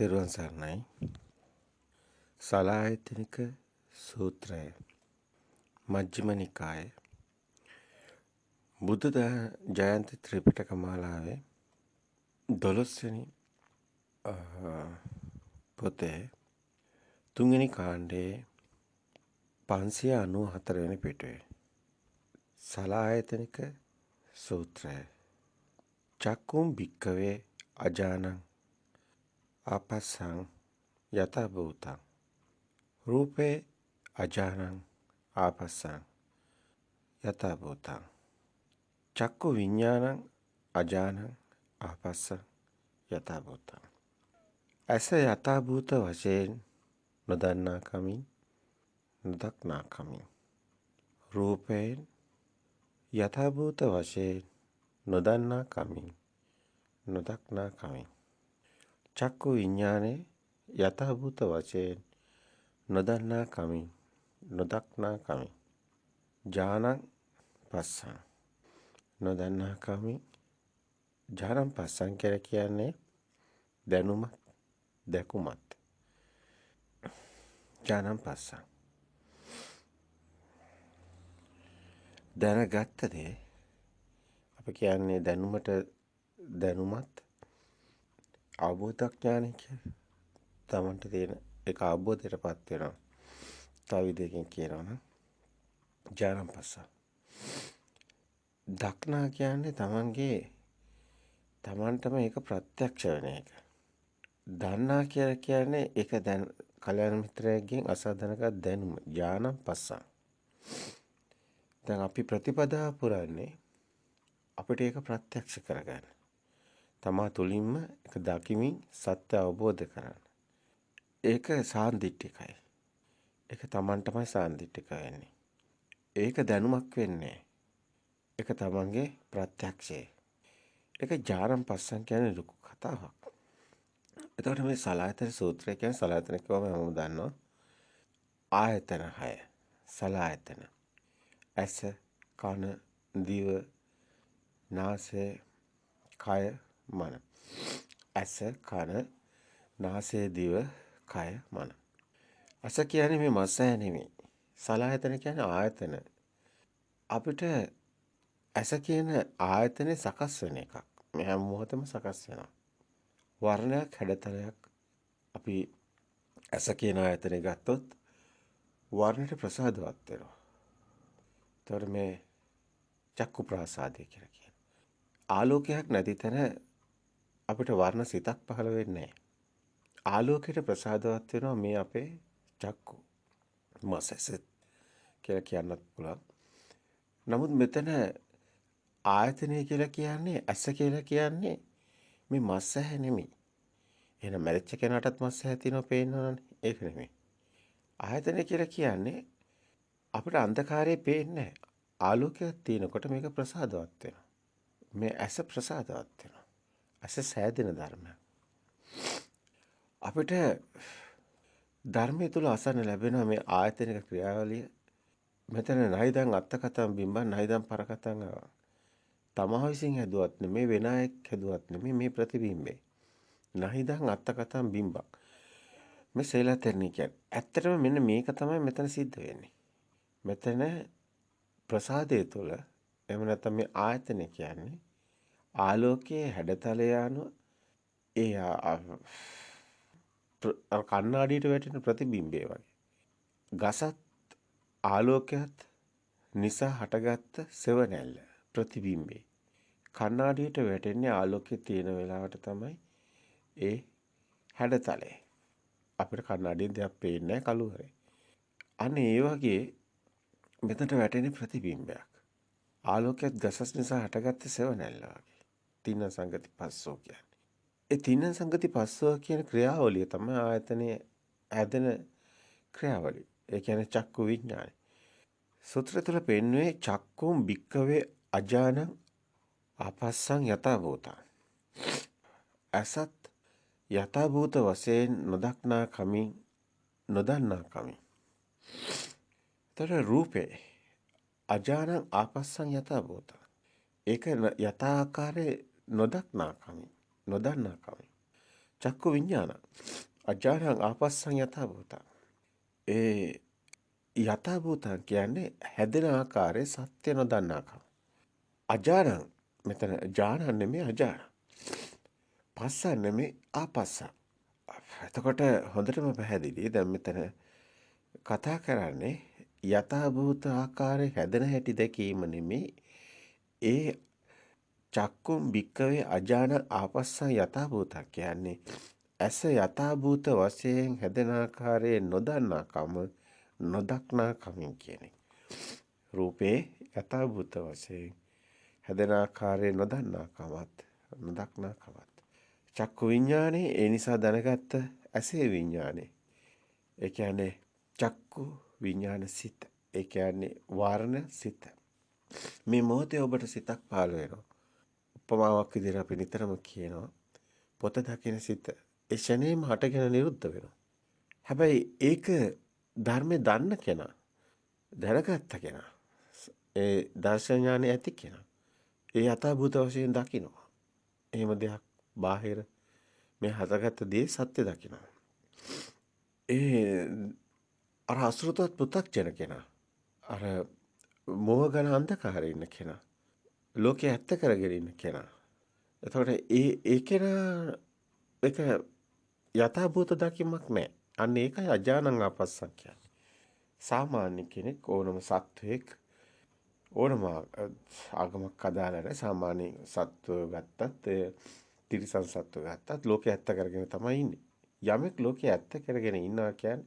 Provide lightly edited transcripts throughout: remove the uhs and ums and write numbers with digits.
තෙරුවන් සරණයි. සලායතනික සූත්‍රය මජ්ක්‍ධිම නිකායේ බුද්ධ ජයන්ති ත්‍රිපිටක මාලාවේ 12 වෙනි පොතේ 3 වෙනි කාණ්ඩයේ 594 වෙනි පිටුවේ සලායතනික සූත්‍රය චක්කුම් භික්කවේ අජානං ආපස්සං යත භූතං රූපේ අජානං ආපස්සං යත භූතං චක්කු විඥානං අජානං ආපස්සං යත භූතං ඇස යත භූත වශයෙන් නොදන්නා කමින් නොදක්නා කමින් රූපයෙන් යත භූත වශයෙන් නොදන්නා කමින් නොදක්නා කමින් චක්කු විඥානේ යත භූත වශයෙන් නොදන්නා කමින් නොදක්නා කමින් ඥානං පස්සං නොදන්නා කමින් ඥානං පස්සං කියලා කියන්නේ දැනුමත් දැකුමත් ඥානං පස්සං දැනගත්ත දේ අපි කියන්නේ දැනුමට දැනුමත් අවබෝධඥානය කියන්නේ තමන්ට තියෙන ඒක අවබෝධයටපත් වෙනවා. තව විදිහකින් කියනවා නම් ඥානං පස්සං දක්නා කියන්නේ තමන්ටම ඒක ප්‍රත්‍යක්ෂ වෙන එක. දන්නා කියලා කියන්නේ ඒක දැන් කල්‍යාණ මිත්‍රයෙක්ගෙන් අසාධනක දැනුම ඥානං පස්සං. දැන් අපි ප්‍රතිපදාව පුරන්නේ අපිට ඒක ප්‍රත්‍යක්ෂ කරගන්න. තමා තුලින්ම ඒක දකිමින් සත්‍ය අවබෝධ කරගන්න. ඒක සාන්දිටිකයි. ඒක තමන්ටමයි සාන්දිටික වෙන්නේ. ඒක දැනුමක් වෙන්නේ. ඒක තමන්ගේ ප්‍රත්‍යක්ෂය. ඒක ඥානං පස්සං කියන්නේ ලොකු කතාවක්. එතකොට මේ සලායතන සූත්‍රය කියන්නේ සලායතන කියවම මම දන්නවා. ආයතන 6. සලායතන. ඇස, කන, දිව, නාසය, කය, මන. ඇස, කන, නාසය, දිව, කය, මන. ඇස කියන්නේ මේ මසය නෙමෙයි. සලායතන කියන්නේ ආයතන. අපිට ඇස කියන ආයතනේ සකස් වෙන එකක්. මේ හැම මොහොතම සකස් වෙනවා. වර්ණයක් හැඩතලයක් අපි ඇස කියන ආයතනේ ගත්තොත් වර්ණයට ප්‍රසාදවත් වෙනවා. ඒතර මේ චක්කු ප්‍රාසාදය කියලා කියන්නේ. ආලෝකයක් නැති තැන අපිට වර්ණ සිතක් පහළ වෙන්නේ නැහැ. ආලෝකයට ප්‍රසාදවත් වෙනවා මේ අපේ චක්කු මසස කියලා කියන්නත් පුළුවන්. නමුත් මෙතන ආයතනය කියලා කියන්නේ ඇස කියලා කියන්නේ මේ මස් ඇහැ නෙමෙයි. එහෙනම් මැරිච්ච කෙනාටත් මස් ඇහැ තියෙනවා පේනවනේ. ඒක නෙමෙයි. ආයතනය කියලා කියන්නේ අපිට අන්ධකාරයේ පේන්නේ නැහැ. ආලෝකයක් තියෙනකොට මේක ප්‍රසාදවත් වෙනවා. මේ ඇස ප්‍රසාදවත් වෙනවා. ඇස සෑදෙන ධර්මයක්. අපිට ධර්මයේ තුල අසන්න ලැබෙන මේ ආයතනික ක්‍රියාවලිය මෙතන නයිදන් අත්තකතම් බිම්බන් නයිදන් පරකතම් තමා විසින් හැදුවත් නෙමේ වෙන අයෙක් හැදුවත් නෙමේ මේ ප්‍රතිබිම්බේ. නයිදන් අත්තකතම් බිම්බක්. මේ සේලතරණී කියන්නේ. ඇත්තටම මෙන්න මේක තමයි මෙතන සිද්ධ වෙන්නේ. මෙතන ප්‍රසාදයේ තුල එහෙම නැත්නම් මේ ආයතනය කියන්නේ ආලෝකයේ හැඩතලය අනුව ඒ කණ්ණාඩියට වැටෙන ප්‍රතිබිම්බය වගේ. ගසත් ආලෝකයත් නිසා හටගත්ත සෙවණැල්ල ප්‍රතිබිම්බේ. කණ්ණාඩියට වැටෙන්නේ ආලෝකයේ තියෙන වෙලාවට තමයි ඒ හැඩතලය. අපිට කණ්ණාඩියෙන් දෙයක් පේන්නේ නැහැ කළුවරේ. අනේ ඒ වගේ මෙතනට වැටෙන ප්‍රතිබිම්බයක්. ආලෝකයත් ගසස් නිසා හටගත්ත සෙවණැල්ල වගේ. තින්න සංගති පස්සෝ කියන්නේ. ඒ තින්න සංගති පස්සෝ කියන ක්‍රියාවලිය තමයි ආයතනයේ හැදෙන ක්‍රියාවලිය. ඒ කියන්නේ චක්කු විඥානය. සූත්‍රය තුළ පෙන්වන්නේ චක්කුම් භික්කවේ අජානං ආපස්සං යත භූතං. අසත් යත භූත වශයෙන් නොදක්නා කමින් නොදන්නා කමින්. තර රූපේ අජානං ආපස්සං යත භූතං. ඒක යථාකාරයේ නොදක්නා කමින් නොදන්නා කමින් චක්කු විඥාන. අජානං ආපස්සං යථා භූතං. ඒ යථා භූතං කියන්නේ හැදෙන ආකාරයේ සත්‍ය නොදන්නාකම. අජානං මෙතන ජානං නෙමෙයි අජාන. පස්ස නෙමෙයි ආපස්ස. එතකොට හොඳටම පැහැදිලි. දැන් මෙතන කතා කරන්නේ යථා භූත ආකාරයේ හැදෙන හැටි දැකීම නෙමෙයි. ඒ චක්කුම් භික්කවේ අජාන ආපස්සං යථා භූතං කියන්නේ ඇස යථා භූත වශයෙන් හැදෙන ආකාරයේ නොදන්නාකම නොදක්නාකමින් කියන්නේ. රූපේ යථා භූත වශයෙන් හැදෙන ආකාරයේ නොදන්නාකමත් නොදක්නාකමත්. චක්කු විඥානේ ඒ නිසා දැනගත්ත ඇසේ විඥානේ. ඒ කියන්නේ චක්කු විඥාන සිත. ඒ කියන්නේ වර්ණ සිත. මේ මොහොතේ ඔබට සිතක් පහළ වෙනවා. උපමාවක් විදිහට අපි නිතරම කියනවා පොත දකින සිත. ඒ ෂණේම හටගෙන නිරුද්ධ වෙනවා. හැබැයි ඒක ධර්මේ දන්න කෙනා දැනගත්ත කෙනා ඒ දර්ශන ඥානෙ ඇති කෙනා ඒ යථාභූත වශයෙන් දකිනවා. එහෙම දෙයක් බාහිර මේ හදගත්ත දේ සත්‍ය දකිනවා. ඒ අර අසෘතවත් පු탁ජන කෙනා අර මෝහගන අන්ධකාරයේ ඉන්න කෙනා ලෝකයේ ඇත්ත කරගෙන ඉන්න කෙනා. එතකොට ඒ කෙනා ඒක යථාභූත දකිමක් නැහැ. අන්න ඒකයි අජානං ආපස්සක් කියන්නේ. සාමාන්‍ය කෙනෙක් ඕනම සත්වයක් ඕනම ආගමක් අදාළ නැහැ. සාමාන්‍ය සත්ව ගත්තත් තිරිසන් සත්ව ගත්තත් ලෝකයේ ඇත්ත කරගෙන තමයි ඉන්නේ. යමෙක් ලෝකයේ ඇත්ත කරගෙන ඉන්නවා කියන්නේ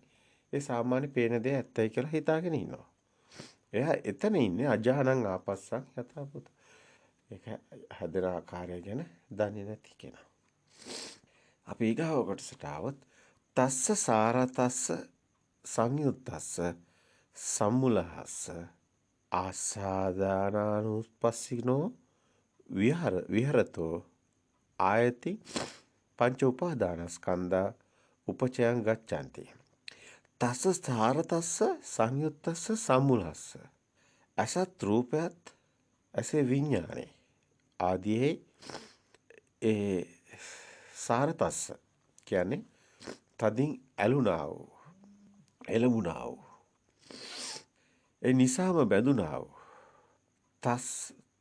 ඒ සාමාන්‍ය පේන දේ ඇත්තයි කියලා හිතාගෙන ඉන්නවා. එයා එතන ඉන්නේ අජානං ආපස්සක් යථාභූත. ඒක හැදෙන ආකාරය ගැන දන්නේ නැති කෙනා. අපි ඊගාව කොටසට આવොත් තස්ස සාරතස්ස සංයුත්තස්ස සම්මුලහස්ස ආසාදානානුපස්සිනෝ විහරතෝ ආයති පංච උපාදානස්කන්ධා උපචයං ගච්ඡanti. තස්ස සාරතස්ස සංයුත්තස්ස සම්මුලහස්ස අසත් රූපයත් ඇසේ විඥානේ ආදී ඒ සාරතස්ස කියන්නේ තදින් ඇලුනා වූ එළඹුණා වූ ඒ නිසාම බැඳුනා වූ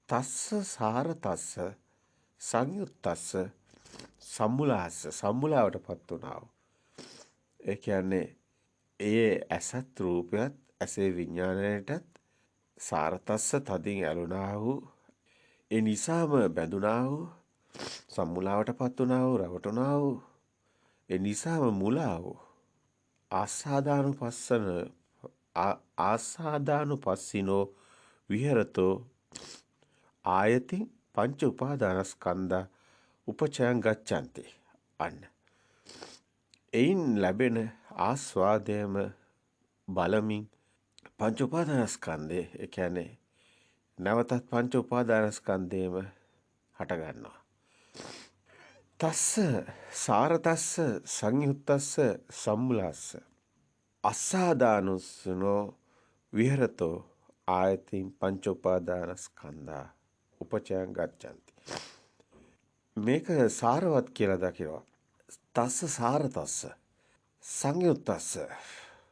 තස්ස සාරතස්ස සංයුත්තස්ස සම්මුලහස්ස සම්මුලාවටපත් වුණා වූ ඒ කියන්නේ ඒ ඇසත් රූපයත් ඇසේ විඥාණයටත් සාරතස්ස තදින් ඇලුනා වූ ඒ නිසාම බැඳුනා වූ සම්මුලාවටපත් වුණා වූ රවටුණා වූ ඒ නිසාම මුලා වූ ආසාදානුපස්සිනෝ විහෙරතෝ ආයති පංච උපාදානස්කන්ධා උපචයං ගච්ඡanti. අන්න එයින් ලැබෙන ආස්වාදයම බලමින් පංච උපාදානස්කන්ධේ ඒ කියන්නේ නැවතත් පංච උපාදානස්කන්ධේම හට ගන්නවා. තස්ස සාරතස්ස සංයුත්තස්ස සම්මුලස්ස අස්සාදානුස්සනෝ විහෙරතෝ ආයතින් පංච උපාදානස්කන්ධා උපචයං ගච්ඡanti. මේක සාරවත් කියලා දකිනවා. තස්ස සාරතස්ස සංයුත්තස්ස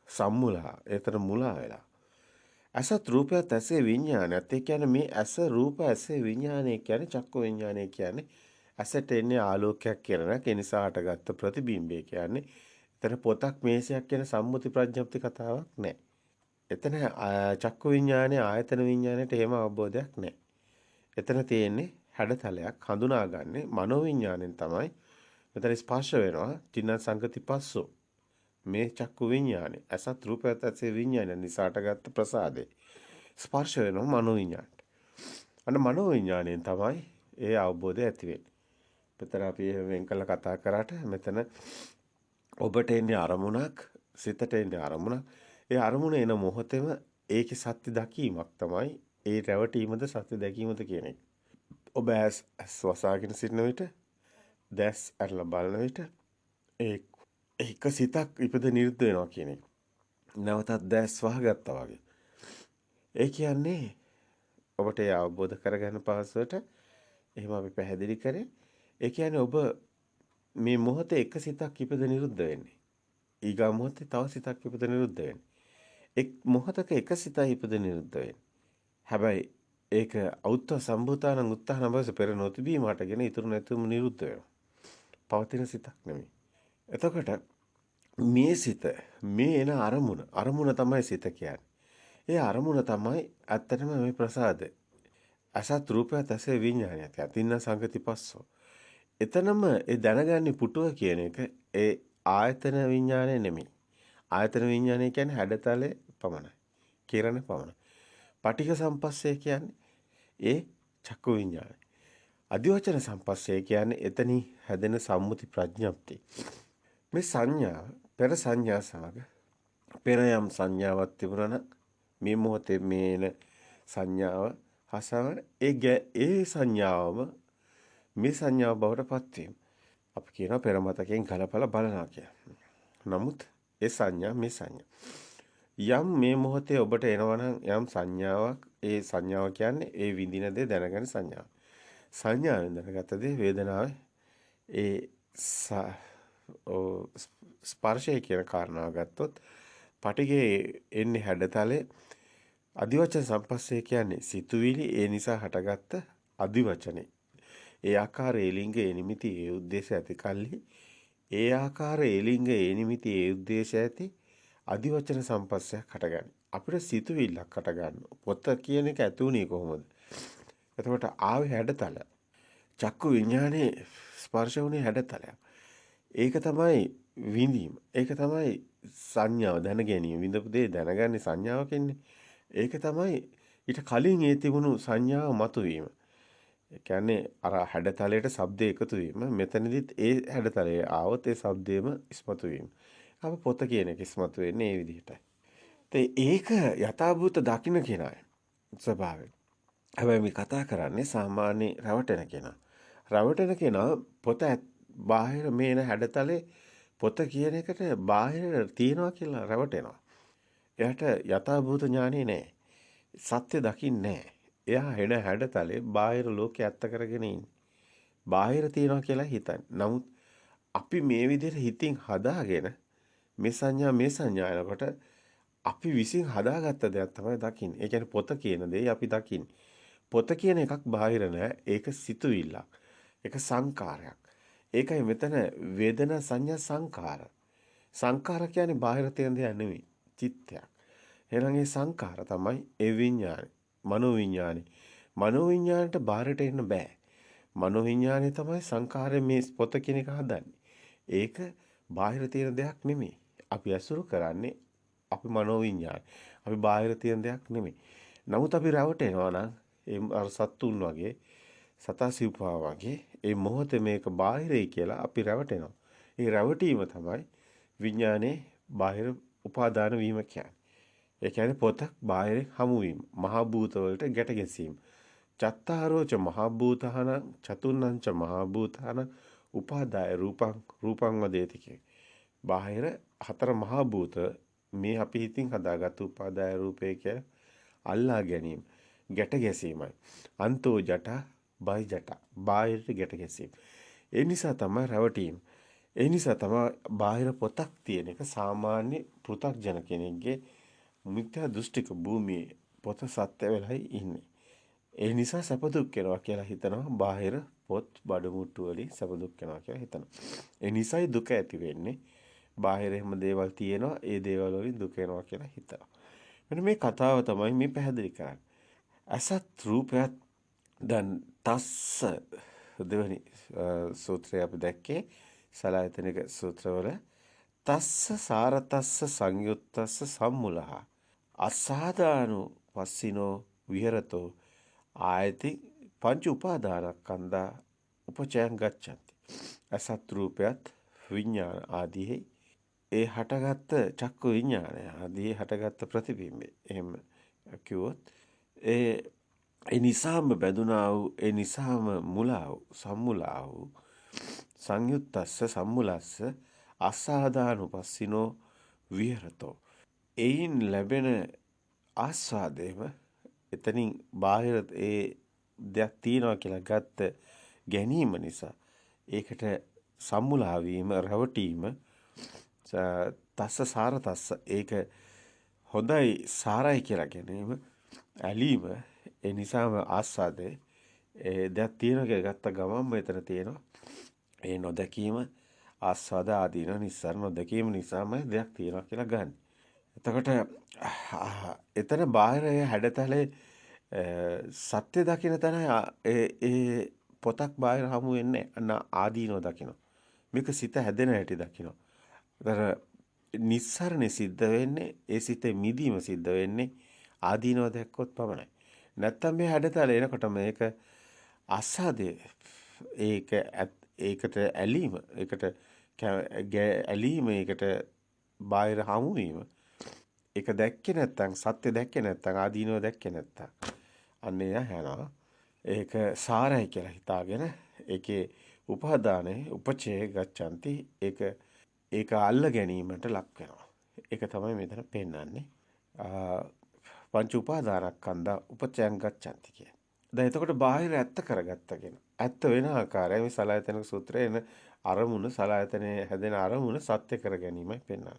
සම්මුලා ඒතර මුලා වෙලා අසත් රූපයත් ඇසේ විඥානයත් ඒ කියන්නේ මේ ඇස රූප ඇසේ විඥානය කියන්නේ චක්කු විඥානය කියන්නේ ඇසට එන්නේ ආලෝකයක් කියලා ඒ නිසා හටගත්ත ප්‍රතිබිම්බය කියන්නේ එතන පොතක් මේසයක් කියන සම්මුති ප්‍රඥප්ති කතාවක් නැහැ. එතන චක්කු විඥානයේ ආයතන විඥානයට එහෙම අවබෝධයක් නැහැ. එතන තියෙන්නේ හැඩතලයක් හඳුනාගන්නේ මනෝ විඥාණයෙන් තමයි. මෙතන ස්පර්ශ වෙනවා චින්න සංගති පස්සෝ. මේ චක්කු විඥානේ අසත් රූපයත් ඇසේ විඥානය නිසාට ගත්ත ප්‍රසාදේ ස්පර්ශ වෙනවා මනෝ විඥානට. අන්න මනෝ විඥාණයෙන් තමයි ඒ අවබෝධය ඇති වෙන්නේ. මෙතන අපි වෙන් කළ කතා කරාට මෙතන ඔබට එන්නේ අරමුණක් සිතට එන්නේ අරමුණක්. ඒ අරමුණ එන මොහොතේම ඒකේ සත්‍ය දකීමක් තමයි ඒ රැවටීමද සත්‍ය දැකීමද කියන එක. ඔබ ඇස් වසාගෙන සිටින විට දැස් අරලා බලන විට ඒක සිතක් ඉපද නිරුද්ධ වෙනවා කියන එක. නැවතත් දැස් වහගත්තා වගේ. ඒ කියන්නේ ඔබට ඒ අවබෝධ කරගන්න පහසුවට එහෙම අපි පැහැදිලි කරේ. ඒ කියන්නේ ඔබ මේ මොහොතේ එක සිතක් ඉපද නිරුද්ධ වෙන්නේ. ඊගා මොහොතේ තව සිතක් ඉපද නිරුද්ධ වෙන්නේ. එක් මොහොතක එක සිතයි ඉපද නිරුද්ධ වෙන්නේ. හැබැයි ඒක අවුත්ත සම්භූතාන උත්තාන බස පෙර නොතිබීමටගෙන ඉතුරු නැතුවම නිරුද්ධ වෙනවා. පවතින සිතක් නෙමෙයි. එතකොට මේ සිත මේ එන අරමුණ තමයි සිත කියන්නේ. ඒ අරමුණ තමයි ඇත්තටම මේ ප්‍රසාද. අසත් රූපයත් ඇසේ විඥානයත් යතින්න සංගතිපස්සෝ. එතනම ඒ දැනගන්නේ පුටුව කියන එක ඒ ආයතන විඥානය නෙමෙයි. ආයතන විඥානය කියන්නේ හැඩතලේ පමණයි. කිරණ පමණයි. පටිඝ සම්පස්සේ කියන්නේ ඒ චක්කු විඥානය. අදිවචන සම්පස්සේ කියන්නේ එතනින් හැදෙන සම්මුති ප්‍රඥප්තිය. මේ සංඥා පෙර සංඥා සමග පෙර යම් සංඥාවක් තිබුණා මේ මොහොතේ මේන සංඥාව හසවන ඒ සංඥාවම මේ සංඥාව බවට පත් වීම. අපි කියනවා පෙර මතකයෙන් ගලපලා බලනවා කියලා. නමුත් ඒ සංඥා මේ සංඥා. යම් මේ මොහොතේ ඔබට එනවනම් යම් සංඥාවක් ඒ සංඥාව කියන්නේ ඒ විඳින දේ දැනගන්න සංඥාව. සංඥාවෙන් දැනගත දේ වේදනාවේ ඒ ස්පර්ශය කියන කාරණාව ගත්තොත් පටිගේ එන්නේ හැඩතලේ අදිවචන සම්පස්සේ කියන්නේ සිතුවිලි ඒ නිසා හටගත්ත අදිවචනේ. ඒ ආකාරයේ ලිංග ඒ නිමිති ඒ ಉದ್ದೇಶ ඇති කල්හි ඒ ආකාරයේ ලිංග ඒ නිමිති ඒ ಉದ್ದೇಶ ඇති අදිවචන සම්පස්සයක් හටගන්නේ. අපිට සිතුවිල්ලක් හටගන්නවා. පොත කියන එක ඇති උනේ කොහොමද? එතකොට ආවේ හැඩතල. චක්කු විඥානේ ස්පර්ශ වුණේ හැඩතලයක්. ඒක තමයි විඳීම. ඒක තමයි සංඥාව දැන ගැනීම. විඳපු දේ දැනගන්නේ සංඥාවකින්නේ. ඒක තමයි ඊට කලින් ඒ තිබුණු සංඥාව මතුවීම. ඒ කියන්නේ අර හැඩතලයට ශබ්ද එකතු වීම. මෙතනදිත් ඒ හැඩතලයේ ආවොත් ඒ ශබ්දේම ඉස්මතු වීම. අප පොත කියන එක ඉස්මතු වෙන්නේ ඒ විදිහටයි. ඒක යථාභූත දකින්න කෙනායි ස්වභාවය. හැබැයි මේ කතා කරන්නේ සාමාන්‍ය රවටන කෙනා. රවටන කෙනා පොත බාහිර මේන හැඩතලේ පොත කියන එකට බාහිර තියනවා කියලා රවටෙනවා. එයාට යථාභූත ඥානෙ නැහැ. සත්‍ය දකින්නේ නැහැ. එයා හෙන හැඩතලේ බාහිර ලෝකේ ඇත්ත කරගෙන ඉන්නේ. බාහිර තියනවා කියලා හිතන්නේ. නමුත් අපි මේ විදිහට හිතින් හදාගෙන මේ සංඥා එනකොට අපි විසින් හදාගත්ත දෙයක් තමයි දකින්නේ. ඒ කියන්නේ පොත කියන දේ අපි දකින්නේ. පොත කියන එකක් බාහිර නෑ. ඒක සිතුවිල්ලක්. ඒක සංකාරයක්. ඒකයි මෙතන වේදනා සංඥා සංකාර. සංකාර කියන්නේ බාහිර තියෙන දෙයක් නෙවෙයි. චිත්තයක්. එහෙනම් ඒ සංකාර තමයි ඒ විඥානය. මනෝ විඥානය. මනෝ විඥානට බාහිරට එන්න බෑ. මනෝ විඥානය තමයි සංකාරයේ මේ පොත කියන එක හදන්නේ. ඒක බාහිර තියෙන දෙයක් නෙමෙයි. අපි අසුරු කරන්නේ අපි මනෝ විඥානය. අපි බාහිර තියෙන දෙයක් නෙමෙයි. නමුත් අපි රැවටෙනවා නම් ඒ අර සත්තුන් වගේ සතා සිව්පා වගේ ඒ මොහොතේ මේක බාහිරයි කියලා අපි රැවටෙනවා. ඒ රැවටීම තමයි විඥානයේ බාහිර උපාදාන වීම කියන්නේ. ඒ කියන්නේ පොතක් බාහිර හමු වීම, මහ භූත වලට ගැට ගැසීම. චත්තාරෝච මහ භූතහන චතුන්නංච මහ භූතහන උපාදාය රූපං වදේති කිය. බාහිර හතර මහ භූත මේ අපි හිතින් හදාගත්තු උපාදාය රූපේ කිය අල්ලා ගැනීම, ගැට ගැසීමයි. අන්තෝ ජට බයි ජට බාහිරට ගැට ගැසීම. ඒ නිසා තමයි රැවටීම. ඒ නිසා තමයි බාහිර පොතක් තියෙන එක සාමාන්‍ය පෘථග්ජන කෙනෙක්ගේ මිත්‍යා දෘෂ්ටික භූමියේ පොත සත්‍ය වෙලයි ඉන්නේ. ඒ නිසා සැප දුක් වෙනවා කියලා හිතනවා බාහිර පොත් බඩමුට්ටු වලින් සැප දුක් වෙනවා කියලා හිතනවා. ඒ නිසයි දුක ඇති වෙන්නේ. බාහිර එහෙම දේවල් තියෙනවා ඒ දේවල් වලින් දුක වෙනවා කියලා හිතනවා. මෙන්න මේ කතාව තමයි මේ පැහැදිලි කරන්නේ. අසත් රූපයත් දැන් තස්ස දෙවනි සූත්‍රය අපි දැක්කේ සලායතනික සූත්‍රවල තස්ස සාරතස්ස සංයුත්තස්ස සම්මුලහ අසාදානු පස්සිනෝ විහෙරතෝ ආයති පංච උපාදානස්කන්ධා උපචයං ගච්ඡanti. අසත් රූපයත් විඥාන ආදී ඒ හටගත්ත චක්කු විඥානය ආදී හටගත්ත ප්‍රතිබිම්බේ එහෙම කිව්වොත් ඒ නිසාම බැඳුනා වූ ඒ නිසාම මුලා වූ සම්මුලා වූ සංයුත්තස්ස සම්මුලස්ස අසාදානුපස්සිනෝ විහෙරතෝ එයින් ලැබෙන ආස්වාදයම එතනින් බාහිර ඒ දෙයක් තියනවා කියලා ගත්ත ගැනීම නිසා ඒකට සම්මුලා වීම, රැවටීම, තස්ස සාර තස්ස ඒක හොඳයි සාරයි කියලා ගැනීම, ඇලීම, ඒ නිසාම ආස්වාදේ ඒ දෙයක් තියෙනවා කියලා ගත්ත ගමන්ම එතන තියෙනවා ඒ නොදැකීම ආස්වාද ආදීන නිස්සාර නොදැකීම නිසාම දෙයක් තියෙනවා කියලා ගන්න. එතකොට එතන බාහිර හැඩතලේ සත්‍ය දකින්න තැන ඒ පොතක් බාහිර හමු වෙන්නේ ආදීනෝ දකින්න. මේක සිත හැදෙන හැටි දකින්න. ඒතර නිස්සාරණේ සිද්ධ වෙන්නේ ඒ සිතේ මිදීම සිද්ධ වෙන්නේ ආදීනෝ දැක්කොත් පමණයි. නැත්තම් මේ හැඩතල එනකොට මේක ආස්වාදයේ ඒකට ඇලීම ඒකට ඇලීම ඒකට බාහිර හමු වීම ඒක දැක්කේ නැත්තම් සත්‍ය දැක්කේ නැත්තම් ආදීනව දැක්කේ නැත්තම් අන්න එයා යනවා ඒක සාරයි කියලා හිතාගෙන ඒකේ උපාදානේ උපචේ ගච්ඡanti ඒක අල්ල ගැනීමට ලක් වෙනවා ඒක තමයි මෙතන පෙන්වන්නේ පංච උපාදානස්කන්ධ උපචයන් ගච්ඡanti කිය. දැන් එතකොට බාහිර ඇත්ත කරගත්තගෙන ඇත්ත වෙන ආකාරය මේ සලායතන සූත්‍රයේ එන අරමුණ සලායතනයේ හැදෙන අරමුණ සත්‍ය කර ගැනීමයි පෙන්වන්නේ.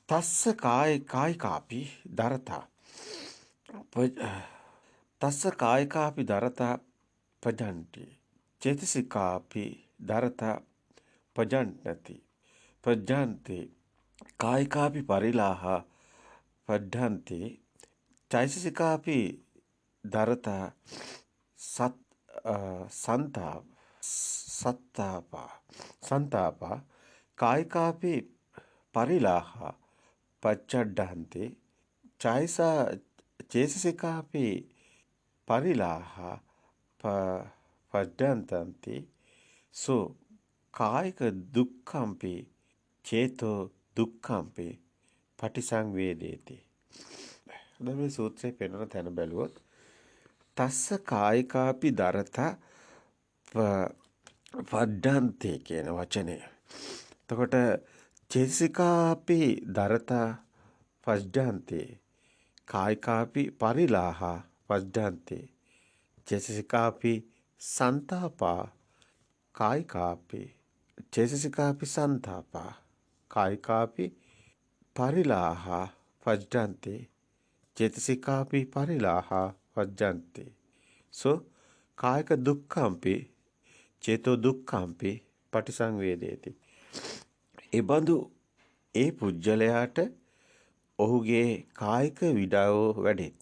තස්ස කායිකාපි දරතා තස්ස කායිකාපි දරතා පජන්ති චේතසිකාපි දරතා පජන්ති පජන්ති කායිකාපි පරිලාහ පජන්ති චෛතසිකාපි දරතා සත්තාපා කායිකාපි පරිලාහ පච්චඩ්ඩන්ති චේතසිකාපි පරිලාහ පඩ්ඩන්තන්ති සෝ කායික දුක්ඛම්පි චේතෝ දුක්ඛම්පි පටිසංවේදේති. දැන් මේ සූත්‍රයේ පෙන්වන තැන බැලුවොත් තස්ස කායිකාපි දරතා වඩ්ඩන්තේ කියන වචනේ. එතකොට චේතසිකාපි දරතා වඩ්ඩන්තේ කායිකාපි පරිලාහ වඩ්ඩන්තේ චේතසිකාපි සන්තාපා කායිකාපි චේතසිකාපි සන්තාපා කායිකාපි පරිලාහ වඩ්ඩන්තේ චේතසිකාපි පරිලාහ වජ්ජන්ති සෝ කායික දුක්ඛම්පි චේතෝ දුක්ඛම්පි පටිසංවේදේති. ඒ බඳු ඒ පුජ්‍යලයාට ඔහුගේ කායික විඩාව වැඩෙත්.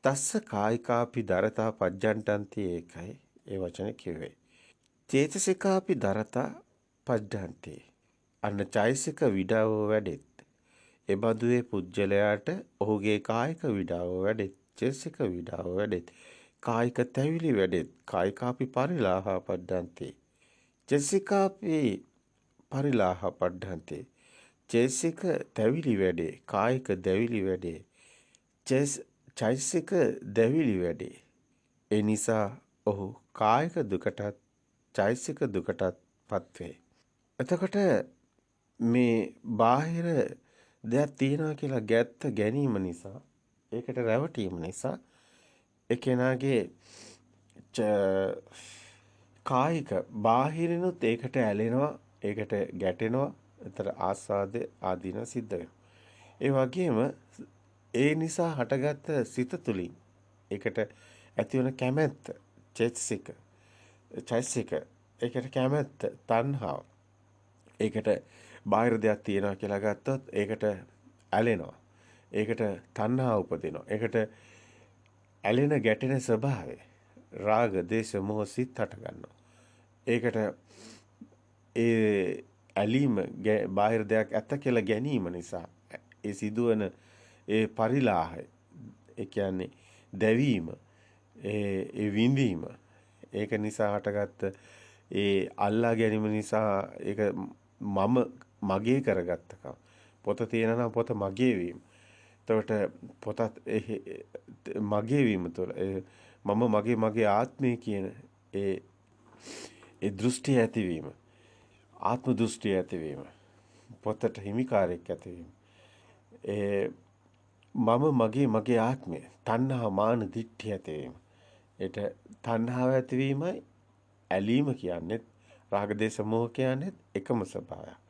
තස්ස කායිකාපි දරතා පජ්ජන්ටන්ති ඒකයි ඒ වචනේ කිව්වේ. චේතසිකාපි දරතා පජ්ජන්ති අන්න චෛසික විඩාව වැඩෙත්. ඒ බඳු ඒ පුජ්‍යලයාට ඔහුගේ කායික විඩාව වැඩෙත්. චේතසික විඩාව වැඩෙත්. කායික තැවිලි වැඩෙත්. කායිකාපි පරිලාහ පඩ්ඩන්ති චේතසිකාපි පරිලාහ පඩ්ඩන්ති චේතසික තැවිලි වැඩේ. කායික දැවිලි වැඩේ. චෛතසික දැවිලි වැඩේ. ඒ නිසා ඔහු කායික දුකටත් චෛතසික දුකටත් පත්වේ. එතකොට මේ බාහිර දෙයක් තියනවා කියලා ගැත්ත ගැනීම නිසා ඒකට රැවටීම නිසා ඒ කෙනාගේ කායික බාහිරිනුත් ඒකට ඇලෙනවා ඒකට ගැටෙනවා ඒතර ආස්වාද ආදීන සිද්ධ වෙනවා. ඒ වගේම ඒ නිසා හටගත්ත සිත තුලින් ඒකට ඇතිවන කැමැත්ත චෛතසික ඒකට කැමැත්ත තණ්හාව ඒකට බාහිර දෙයක් තියනවා කියලා ගත්තොත් ඒකට ඇලෙනවා. ඒකට තණ්හා උපදිනවා. ඒකට ඇලෙන ගැටෙන ස්වභාවය රාග, දේශ, මොහ සිත් හට ගන්නවා. ඒකට ඒ ඇලීම බාහිර දෙයක් ඇත්ත කියලා ගැනීම නිසා ඒ සිදුවන ඒ පරිලාහය ඒ කියන්නේ දැවීම ඒ විඳීම ඒක නිසා හටගත්ත ඒ අල්ලා ගැනීම නිසා ඒක මම මගේ කරගත්තකම පොත තියෙනවා පොත මගේ වීම. එතකොට පොතත් මගේ වීම තුළ මම මගේ ආත්මය කියන ඒ දෘෂ්ටි ඇතිවීම ආත්ම දෘෂ්ටි ඇතිවීම පොතට හිමිකාරයක් ඇතිවීම මම මගේ ආත්මය තණ්හා මාන දිට්ඨිය ඇතිවීම ඒට තණ්හාව ඇතිවීමයි ඇලීම කියන්නේ රාග දේශ මොහ කියන්නේ එකම ස්වභාවයක්.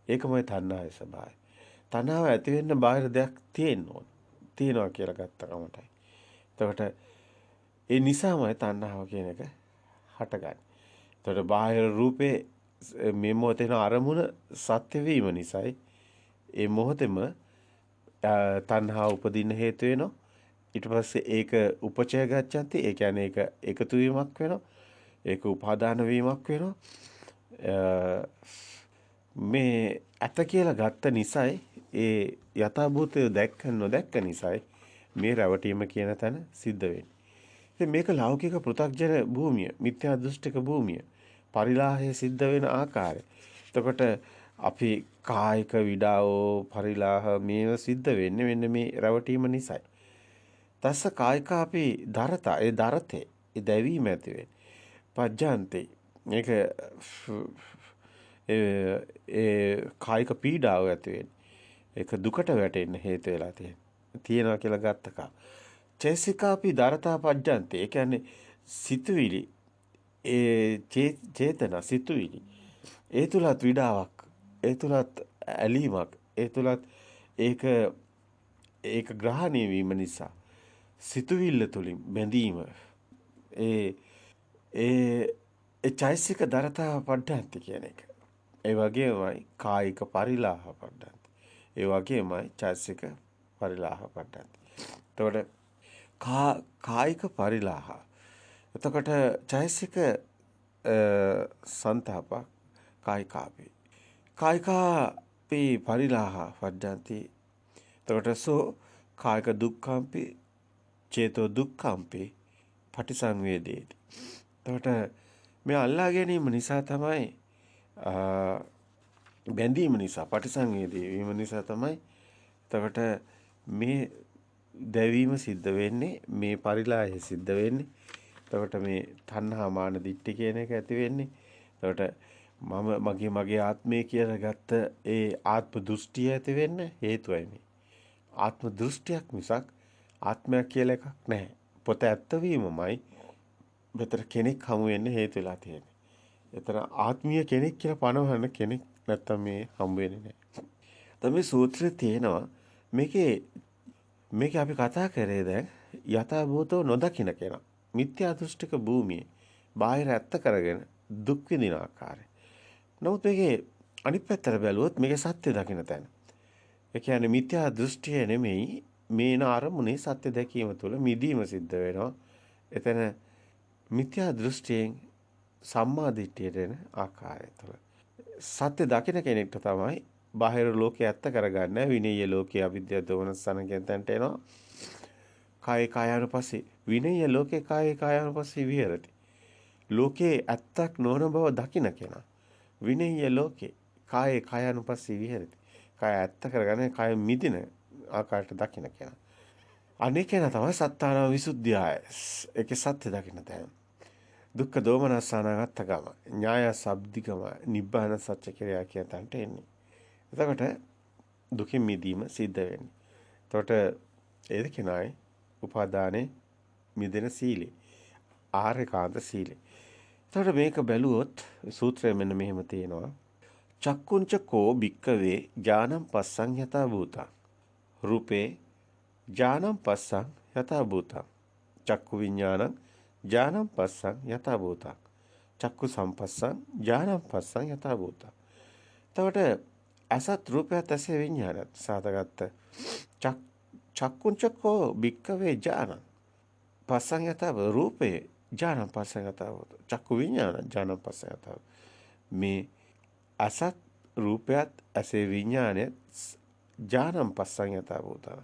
ඒකමයි තණ්හාවේ ස්වභාවය. තණ්හාව ඇති වෙන්න බාහිර දෙයක් තියෙන්න ඕන. තියනවා කියලා ගත්ත කමටයි. එතකොට ඒ නිසාමයි තණ්හාව කියන එක හටගන්නේ. එතකොට බාහිර රූපේ මේ මොහොතේන අරමුණ සත්‍ය වීම නිසායි ඒ මොහොතේම තණ්හාව උපදින්න හේතු වෙනවා. ඊට පස්සේ ඒක උපචය ගච්ඡanti. ඒ කියන්නේ ඒක එකතු වීමක් වෙනවා. ඒක උපාදාන වීමක් වෙනවා. මේ ඇත කියලා ගත්ත නිසායි ඒ යථාභූතය දැක්ක නොදැක්ක නිසායි මේ රැවටීම කියන තැන සිද්ධ වෙන්නේ. ඉතින් මේක ලෞකික පෘථග්ජන භූමිය, මිත්‍යා දෘෂ්ටික භූමිය, පරිලාහය සිද්ධ වෙන ආකාරය. එතකොට අපි කායික විඩාවෝ පරිලාහ මේව සිද්ධ වෙන්නේ මෙන්න මේ රැවටීම නිසායි. තස්ස කායිකාපි දරත ඒ දරතේ ඒ දැවීම ඇති වෙන්නේ. පජ්ජාන්තේ මේක ඒ කායික පීඩාව ඇති වෙන්නේ. ඒක දුකට වැටෙන්න හේතු වෙලා තියෙනවා කියලා ගත්තකා. චේසිකාපි දරතා පජ්ජන්තේ. ඒ කියන්නේ සිතුවිලි ඒ චේතන සිතුවිලි. ඒ තුලත් විඩාවක්. ඒ තුලත් ඇලීමක්. ඒ තුලත් ඒක ග්‍රහණය වීම නිසා සිතුවිල්ල තුලින් බැඳීම ඒ චෛසික දරතා පඩ්ඩන්ති කියන එක. ඒ වගේමයි කායික පරිලාහ පඩ්ඩන්ති. ඒ වගේමයි චෛසික පරිලාහ පඩ්ඩන්ති. එතකොට කායික පරිලාහ. එතකොට චෛසික සන්තාප කායිකාපි. කායිකාපි පරිලාහ පඩ්ඩන්ති. එතකොට සෝ කායික දුක්ඛම්පි චේතෝ දුක්ඛම්පි පටිසංවේදේති. එතකොට මේ අල්ලා ගැනීම නිසා තමයි බැඳීම නිසා පටිසංවේදී වීම නිසා තමයි එතකොට මේ දැවීම සිද්ධ වෙන්නේ මේ පරිලාහය සිද්ධ වෙන්නේ. එතකොට මේ තණ්හා මාන දිට්ඨි කියන එක ඇති වෙන්නේ. එතකොට මගේ ආත්මය කියලා ගත්ත ඒ ආත්ම දෘෂ්ටිය ඇති වෙන්න හේතුවයි මේ. ආත්ම දෘෂ්ටියක් මිසක් ආත්මයක් කියලා එකක් නැහැ. පොත ඇත්ත වීමමයි මෙතන කෙනෙක් හමු වෙන්න හේතු වෙලා තියෙන්නේ. එතන ආත්මීය කෙනෙක් කියලා පනවන කෙනෙක් නැත්තම් මේ හම්බ වෙන්නේ නැහැ. තමයි සූත්‍රයේ තියෙනවා මේකේ අපි කතා කරේ දැන් යථාභූතව නොදකින්න කෙනා. මිත්‍යා දෘෂ්ටික භූමියේ බාහිර ඇත්ත කරගෙන දුක් විඳින ආකාරය. නමුත් මේකේ අනිත් පැත්තට බැලුවොත් මේකේ සත්‍ය දකින්න තැන. ඒ කියන්නේ මිත්‍යා දෘෂ්ටිය නෙමෙයි මේන අරමුණේ සත්‍ය දැකීම තුළ මිදීම සිද්ධ වෙනවා. එතන මිත්‍යා දෘෂ්ටියෙන් සම්මා දිට්ඨියට එන ආකාරය තුළ සත්‍ය දකින කෙනෙක්ට තමයි බාහිර ලෝකේ ඇත්ත කරගන්න විනීය ලෝකයේ අවිද්‍යාව දෝමනසන කියන තැනට එනවා. කාය කායानुපස්සී විනීය ලෝකේ කාය කායानुපස්සී විහෙරති. ලෝකේ ඇත්තක් නොවන බව දකින කෙනා විනීය ලෝකේ කාය කායानुපස්සී විහෙරති. කාය ඇත්ත කරගන්න කාය මිදින ආකාරයට දකින කෙනා. අනේකේන තමයි සත්තාන විසුද්ධියයි. ඒකේ සත්‍ය දකින්න තැන. දුක්ඛ දෝමනස්සානගත ගම ඥාය සබ්දිකම නිබ්බාන සත්‍ය කිරියා කියන තැනට එන්නේ. එතකොට දුකින් මිදීම සිද්ධ වෙන්නේ. එතකොට ඒ දෙකනයි උපාදානේ මිදෙන සීලේ. ආර්යකාන්ත සීලේ. එතකොට මේක බැලුවොත් සූත්‍රය මෙන්න මෙහෙම තියෙනවා. චක්කුංච කෝ භික්කවේ ඥානං පස්සං යතා භූතං. රූපේ ඥානං පස්සං යතා භූතං. චක්කු විඥානං ඥානං පස්සං යතා භූතං. චක්කු සම්පස්සං ඥානං පස්සං යතා භූතං. එතකොට අසත් රූපයත් ඇසේ විඥානත් සාතගත චක්කුංචකෝ භික්කවේ ඥානං පස්සං යතා රූපේ ඥානං පස්සං යතා භූතං. චක්කු විඥාන ඥානං පස්සං යතා. මේ අසත් රූපයත් ඇසේ විඥානයත් ඥානං පස්සං යතා භූතං.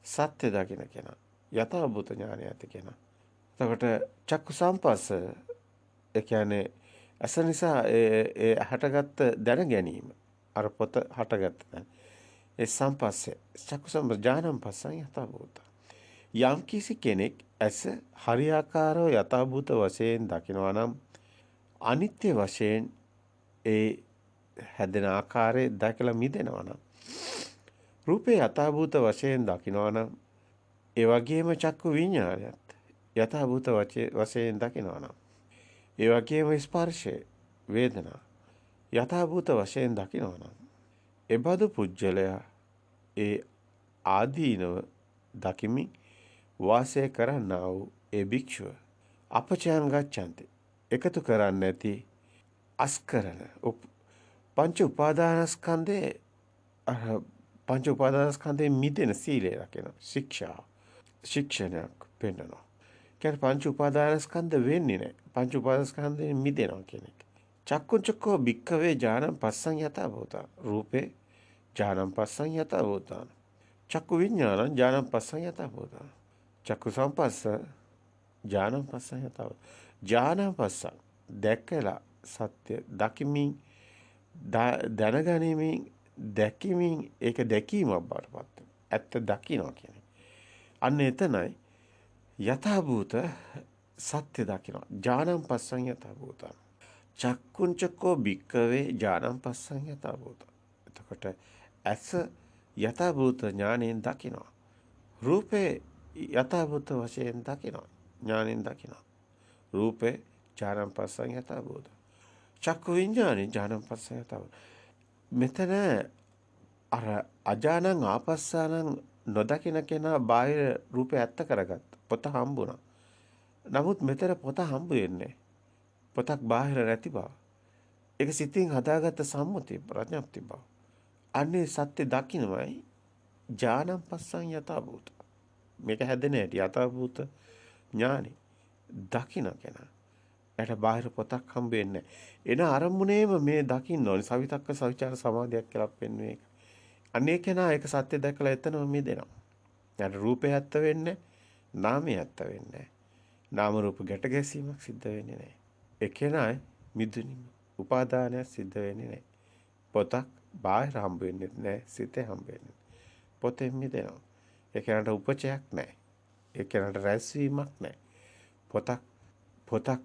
සත්‍ය දකින්න කෙනා යතා භූත ඥානය ඇති කෙනා. එතකොට චක්කු සම්පස්ස ඒ කියන්නේ අස නිසා ඒ හටගත්ත දැන ගැනීම අර පොත හටගත්ත දැන ඒ සම්පස්සේ චක්කු සම්ඥානම් පස්සන් යථාභූත යම් කිසි කෙනෙක් ඇස හරියාකාරව යථාභූත වශයෙන් දකිනවා නම් අනිත්‍ය වශයෙන් ඒ හැදෙන ආකාරය දැකලා මිදෙනවා නම් රූපේ යථාභූත වශයෙන් දකිනවා නම් ඒ වගේම චක්කු විඤ්ඤාණයත් යථාභූත වශයෙන් දකිනවා නම් ඒ වගේම ස්පර්ශය වේදනා යථාභූත වශයෙන් දකිනවා නම් එබඳු පුජ්‍යලයා ඒ ආදීනව දකිමින් වාසය කරන්නා වූ ඒ භික්ෂුව අපචයන් ගච්ඡanti එකතු කරන්නේ නැති අස්කරන පංච උපාදානස්කන්ධේ පංච උපාදානස්කන්ධේ මිදෙන සීලය රකින ශික්ෂණයක් පෙන්වනවා. කියන්නේ පංච උපාදානස්කන්ධ වෙන්නේ නැහැ. පංච උපාදානස්කන්ධයෙන් මිදෙනවා කියන එක. චක්කුංචකෝ භික්ඛවේ ඥානං පස්සං යතා භූතං රූපේ ඥානං පස්සං යතා භූතං චක්කු විඥානං ඥානං පස්සං යතා භූතං චක්කු සම්පස්ස ඥානං පස්සං යතා ඥානං පස්සං දැකලා සත්‍ය දකිමින් දැනගැනීමෙන් දැකීමෙන් ඒක දැකීමක් බවට පත් වෙනවා. ඇත්ත දකින්නවා කියන්නේ. අන්න එතනයි යථාභූත සත්‍ය දකින්නවා. ඥානං පස්සං යථාභූතං. චක්කුංචකෝ භික්කවේ ඥානං පස්සං යථාභූතං. එතකොට ඇස යථාභූත ඥාණයෙන් දකින්නවා. රූපේ යථාභූත වශයෙන් දකින්නවා. ඥාණයෙන් දකින්නවා. රූපේ ඥානං පස්සං යථාභූතං. චක්කු විඥානේ ඥානං පස්සං යථාභූතං. මෙතන අර අජානං ආපස්සානං නොදකින කෙනා බාහිර රූපේ ඇත්ත කරගත්ත. පොත හම්බුණා. නමුත් මෙතන පොත හම්බ වෙන්නේ පොතක් බාහිර නැති බව. ඒක සිතින් හදාගත්ත සම්මුතිය ප්‍රඥප්ති බව. අන්නේ සත්‍ය දකින්නමයි ඥානං පස්සං යථාභූත. මේක හැදෙන හැටි යථාභූත ඥානෙ දකින්න කෙනා. එයාට බාහිර පොතක් හම්බ වෙන්නේ එන අරමුණේම මේ දකින්න ඕනේ. සවිතක්ක සවිචාර සමාධියක් කියලා පෙන්වන්නේ ඒක. අනේ කෙනා ඒක සත්‍ය දැකලා එතනම මිදෙනවා. යාට රූපේ ඇත්ත වෙන්නේ නාමය ඇත්ත වෙන්නේ නාම රූප ගැට ගැසීමක් සිද්ධ වෙන්නේ නැහැ. ඒ කෙනා මිදුණිම උපාදානයක් සිද්ධ වෙන්නේ නැහැ. පොතක් බාහිර හම්බ වෙන්නේ නැහැ. සිතේ හම්බ වෙන්නේ. පොතෙන් මිදෙනවා. ඒ කෙනාට උපචයක් නැහැ. ඒ කෙනාට රැස්වීමක් නැහැ. පොතක්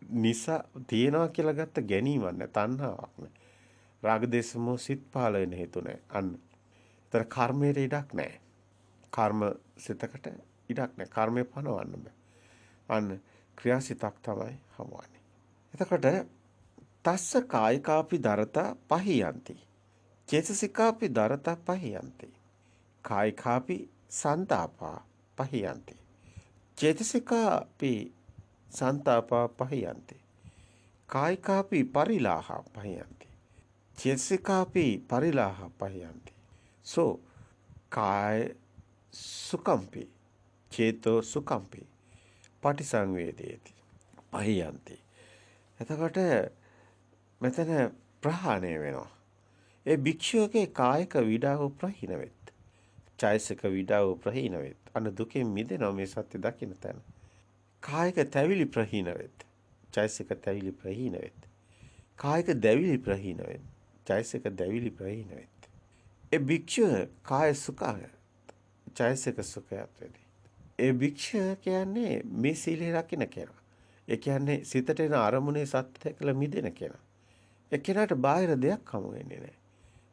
නිසා තියනවා කියලා ගත්ත ගැනීමක් නැහැ. තණ්හාවක් නැහැ. රාග දේශ මොහ සිත් පහළ වෙන හේතු නැහැ. අන්න. ඒතර කර්මයේ ඉඩක් නැහැ. කර්ම සිතකට ඉඩක් නැහැ. කර්මය පනවන්න බෑ. අන්න ක්‍රියාසිතක් තමයි හමුවන්නේ. එතකොට තස්ස කායිකාපි දරතා පහියන්ති. චේතසිකාපි දරතා පහියන්ති. කායිකාපි සන්තාපා පහියන්ති. චේතසිකාපි සන්තාපා පහියන්ති. කායිකාපි පරිලාහ පහියන්ති. චේතසිකාපි පරිලාහ පහියන්ති. සෝ කාය සුකම්පි චේතෝ සුකම්පි පටිසංවේදේති පහියන්ති. එතකොට මෙතන ප්‍රහාණය වෙනවා. ඒ භික්ෂුවගේ කායික විඩාව ප්‍රහීන වෙත්. චෛතසික විඩාව ප්‍රහීන වෙත්. අන්න දුකෙන් මිදෙනවා මේ සත්‍ය දකින්න තැන. කායික තැවිලි ප්‍රහීන වෙත්. චෛතසික තැවිලි ප්‍රහීන වෙත්. කායික දැවිලි ප්‍රහීන වෙත්. චෛතසික දැවිලි ප්‍රහීන වෙත්. ඒ භික්ෂුව කාය සුඛය චෛතසික සුඛයත් වෙදී. ඒ භික්ෂුව කියන්නේ මේ සීලය රකින්න කෙනා. ඒ කියන්නේ සිතට එන අරමුණේ සත්‍ය දැකලා මිදෙන කෙනා. ඒ කෙනාට බාහිර දෙයක් හමු වෙන්නේ නැහැ.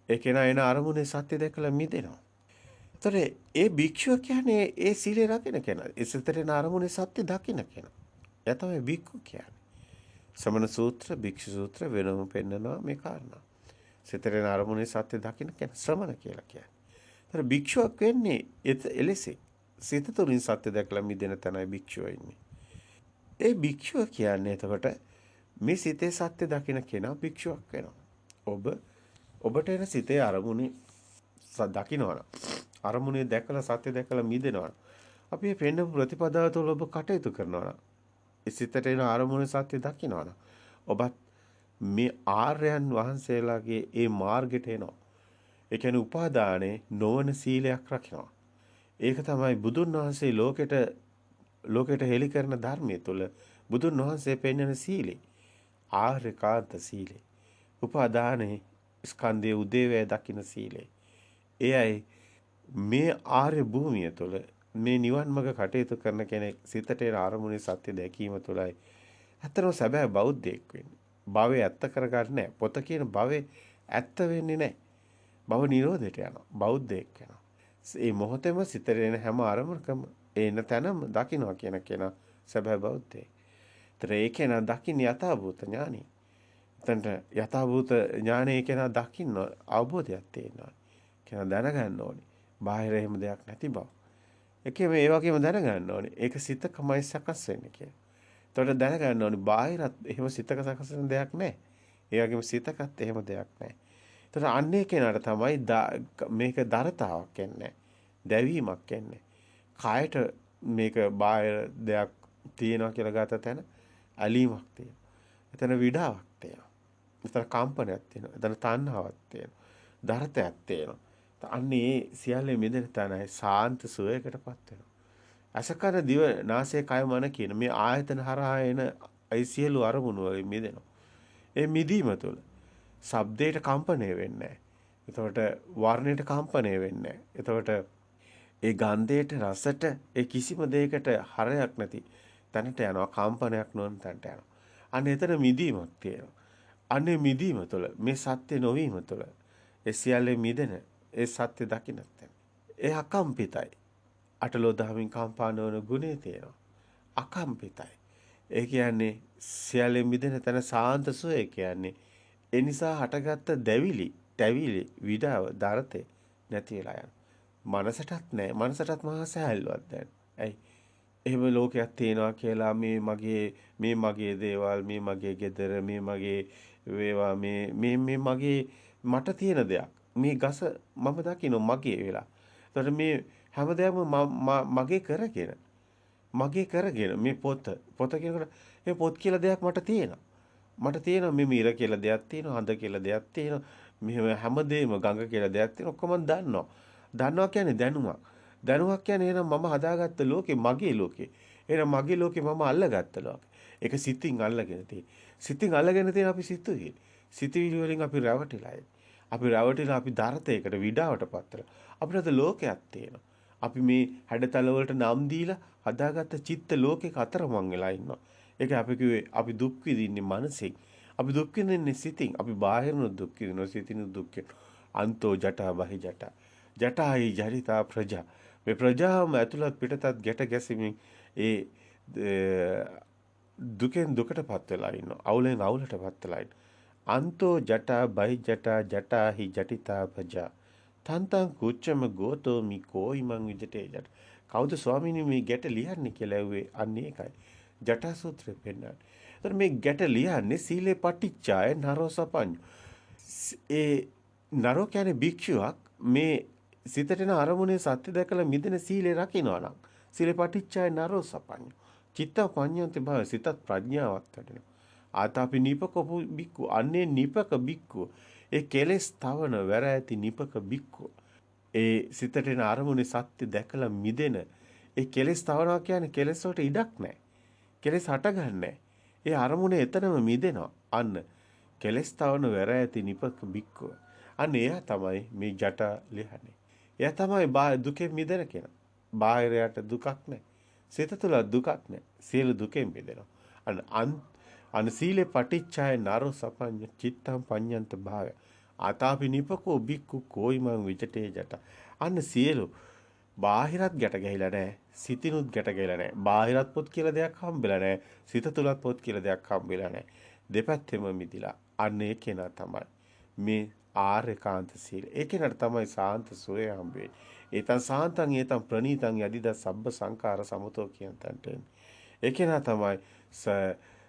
ඒ කෙනා එන අරමුණේ සත්‍ය දැකලා මිදෙනවා. ඒතර ඒ භික්ෂුව කියන්නේ ඒ සීලය රකින්න කෙනා. ඒ සිතට එන අරමුණේ සත්‍ය දකින්න කෙනා. එයා තමයි භික්ඛු කියන්නේ. සමන සූත්‍ර, භික්ෂු සූත්‍ර වෙනම පෙන්නනවා මේ කාරණා. සිතට එන අරමුණේ සත්‍ය දකින්න කෙනා ශ්‍රමණ කියලා කියන්නේ. ඒතර භික්ෂුවක් වෙන්නේ එලෙසේ. සිත තුළින් සත්‍ය දැකලා මිදෙන තැනයි භික්ෂුව ඉන්නේ. ඒ භික්ෂුව කියන්නේ එතකොට මේ සිතේ සත්‍ය දකින්න කෙනා භික්ෂුවක් වෙනවා. ඔබට එන සිතේ අරමුණේ දකින්නවා. අරමුණේ දැකලා සත්‍ය දැකලා මිදෙනවා. අපි මේ පෙන්න ප්‍රතිපදාව තුළ ඔබ කටයුතු කරනවා. ඒ සිතට එන අරමුණේ සත්‍ය දකින්නවා. ඔබත් මේ ආර්යයන් වහන්සේලාගේ ඒ මාර්ගයට එනවා. ඒ කියන්නේ උපාදානේ නොවන සීලයක් රකින්නවා. ඒක තමයි බුදුන් වහන්සේ ලෝකෙට හෙළි කරන ධර්මයේ තුල බුදුන් වහන්සේ පෙන්වන සීලය. ආර්යකාන්ත සීලය. උපාදානේ ස්කන්ධයේ උදේවැය දකින්න සීලය. එයයි මේ ආර්ය භූමිය තුළ මේ නිවන් මඟ කටයුතු කරන කෙනෙක් සිතට එන අරමුණේ සත්‍ය දැකීම තුළයි ඇත්තම සැබෑ බෞද්ධයෙක් වෙන්නේ. භවය ඇත්ත කරගන්නේ නැහැ. පොත කියන භවය ඇත්ත වෙන්නේ නැහැ. භව නිරෝධයට යනවා. බෞද්ධයෙක් වෙනවා. මේ මොහොතේම සිතට එන හැම අරමුණකම එන තැනම දකින්නවා කියන කෙනා සැබෑ බෞද්ධයෙක්. ඒතර ඒ කෙනා දකින්න යථාභූත ඥානි. එතනට යථාභූත ඥානය කියන දකින්න අවබෝධයක් තියෙනවා. කියන දැනගන්න ඕනේ. බාහිර එහෙම දෙයක් නැති බව. ඒකේ මේ වගේම දැනගන්න ඕනේ. ඒක සිතකමයි සකස් වෙන්නේ කියලා. එතකොට දැනගන්න ඕනේ බාහිරත් එහෙම සිතක සකස් වෙන දෙයක් නැහැ. ඒ වගේම සිතකත් එහෙම දෙයක් නැහැ. එතකොට අන්නේ කෙනාට තමයි මේක දරතාවක් එන්නේ. දැවීමක් එන්නේ. කායට මේක බාහිර දෙයක් තියෙනවා කියලා ගත තැන ඇලීමක් තියෙනවා. එතන විඩාවක් තියෙනවා. එතන කම්පනයක් තියෙනවා. එතන තණ්හාවක් තියෙනවා. දරතයක් තියෙනවා. අන්නේ සියල්ලේ මිදෙන තැනයි සාන්ත සුවයකටපත් වෙනවා. අසකර දිව නාසය කය මන කියන මේ ආයතන හරහා එන ඒ සියලු අරමුණු වලින් මිදෙනවා. ඒ මිදීම තුළ ශබ්දයට කම්පණය වෙන්නේ නැහැ. එතකොට වර්ණයට කම්පණය වෙන්නේ නැහැ. එතකොට ඒ ගන්ධයට රසට ඒ කිසිම දෙයකට හරයක් නැති තැනට යනවා කම්පනයක් නොවන තැනට යනවා. අන්න එතන මිදීමක් තියෙනවා. අන්නේ මිදීම තුළ මේ සත්‍ය නොවීම තුළ ඒ සියල්ලේ මිදෙන ඒ සත්‍ය දකින්නත් ඒ අකම්පිතයි. අටලෝ දහමින් කම්පා නොවන ගුණේ තියෙනවා. අකම්පිතයි. ඒ කියන්නේ සියල්ලේ මිදෙන තැන සාන්ත සුවය කියන්නේ ඒ නිසා හටගත්ත දැවිලි, තැවිලි, විඩාව, දරතේ නැති වෙලා යනවා. මනසටත් නෑ. මනසටත් මහා සෑහලුවක් දැන්. ඇයි? එහෙම ලෝකයක් තියෙනවා කියලා මේ මගේ දේවල්, මේ මගේ ගෙදර, මේ මගේ වේවා මේ මගේ මට තියෙන දෙයක්. මේ ගස මම දකින්න මගේ වෙලා. එතකොට මේ හැමදේම මගේ කරගෙන මේ පොත කියනකොට මේ පොත් කියලා දෙයක් මට තියෙනවා. මට තියෙනවා මේ මිර කියලා දෙයක් තියෙනවා, හඳ කියලා දෙයක් තියෙනවා. මෙහෙම හැමදේම ගඟ කියලා දෙයක් තියෙනවා. ඔක්කොම දන්නවා. දන්නවා කියන්නේ දැනුමක්. දැනුමක් කියන්නේ එහෙනම් මම හදාගත්ත ලෝකේ මගේ ලෝකේ. එහෙනම් මගේ ලෝකේ මම අල්ලගත්ත ලෝකේ. ඒක සිතින් අල්ලගෙන තියෙන. සිතින් අල්ලගෙන තියෙන අපි සිතුවිලි. සිතුවිලි වලින් අපි රැවටිලා අපි රැවටිලා අපි දරතයකට විඩාවටපත් වෙලා. අපිට ලෝකයක් තියෙනවා. අපි මේ හැඩතල වලට නම් දීලා හදාගත්ත චිත්ත ලෝකයක අතරමං වෙලා ඉන්නවා. ඒක අපි කිව්වේ අපි දුක් විඳින්නේ මනසින්. අපි දුක් විඳින්නේ සිතින්. අපි බාහිරන දුක් විඳිනවා සිතින් දුක් අන්තෝ ජටා බහි ජටා. ජටායි ජරිතා ප්‍රජා. මේ ප්‍රජාවම ඇතුළත් පිටතත් ගැට ගැසීමෙන් ඒ දුකෙන් දුකටපත් වෙලා ඉන්නවා. අවුලෙන් අවුලටපත් වෙලා ඉන්නවා. අන්තෝ ජටා බහි ජටා ජටාහි ජටිතා ප්‍රජා. තන්තං කුච්චම ගෝතෝ මි කෝයිමං විජිතේ ජට. කවුද ස්වාමීනි මේ ගැට ලියන්නේ කියලා ඇහුවේ අන්න ඒකයි. ජටා සූත්‍රෙ පෙන්නන්නේ. ඒතර මේ ගැට ලියන්නේ සීලේ පටිච්චාය නරෝ සපඤ්ඤු. ඒ නරෝ කියන්නේ භික්ෂුවක් මේ සිතට එන අරමුණේ සත්‍ය දැකලා මිදෙන සීලේ රකින්නවා නම් සීලේ පටිච්චාය නරෝ සපඤ්ඤු. චිත්ත පඤ්ඤන්ති භව සිතත් ප්‍රඥාවක් වැඩෙනවා. ආතාපි නිපකපු බික්කු අන්නේ නිපක බික්කු ඒ කෙලෙස් තවන වැර ඇති නිපක බික්කු ඒ සිතට එන අරමුණේ සත්‍ය දැකලා මිදෙන ඒ කෙලෙස් තවනවා කියන්නේ කෙලෙස් වලට ඉඩක් නැහැ. කෙලෙස් හටගන්නේ ඒ අරමුණේ එතනම මිදෙනවා. අන්න කෙලෙස් තවන වැර ඇති නිපක බික්කු. අන්න එයා තමයි මේ ජට ලියන්නේ. එයා තමයි දුකෙන් මිදෙන කෙනා. බාහිරයට දුකක් නැහැ. සිත තුළ දුකක් නැහැ. සියලු දුකෙන් මිදෙනවා. අන්න සීලේ පටිච්චාය නරෝ සපඤ්ඤ චිත්තං පඤ්ඤන්ත භාවය. ආතාපි නිපකෝ බික්කු කෝයිමං විචටේ ජට. අන්න සියලු බාහිරත් ගැට ගැහිලා නැහැ. සිතිනුත් ගැට ගැහිලා නැහැ. බාහිරත් පොත් කියලා දෙයක් හම්බෙලා නැහැ. සිත තුලත් පොත් කියලා දෙයක් හම්බෙලා නැහැ. දෙපැත්තෙම මිදිලා. අන්න ඒ කෙනා තමයි මේ ආර්යකාන්ත සීල. ඒ කෙනාට තමයි සාන්ත සෝය හම්බෙන්නේ. ඒතං සාන්තං ඒතං ප්‍රණීතං යදිද සබ්බ සංඛාර සමතෝ කියන තැනට එන්නේ. ඒ කෙනා තමයි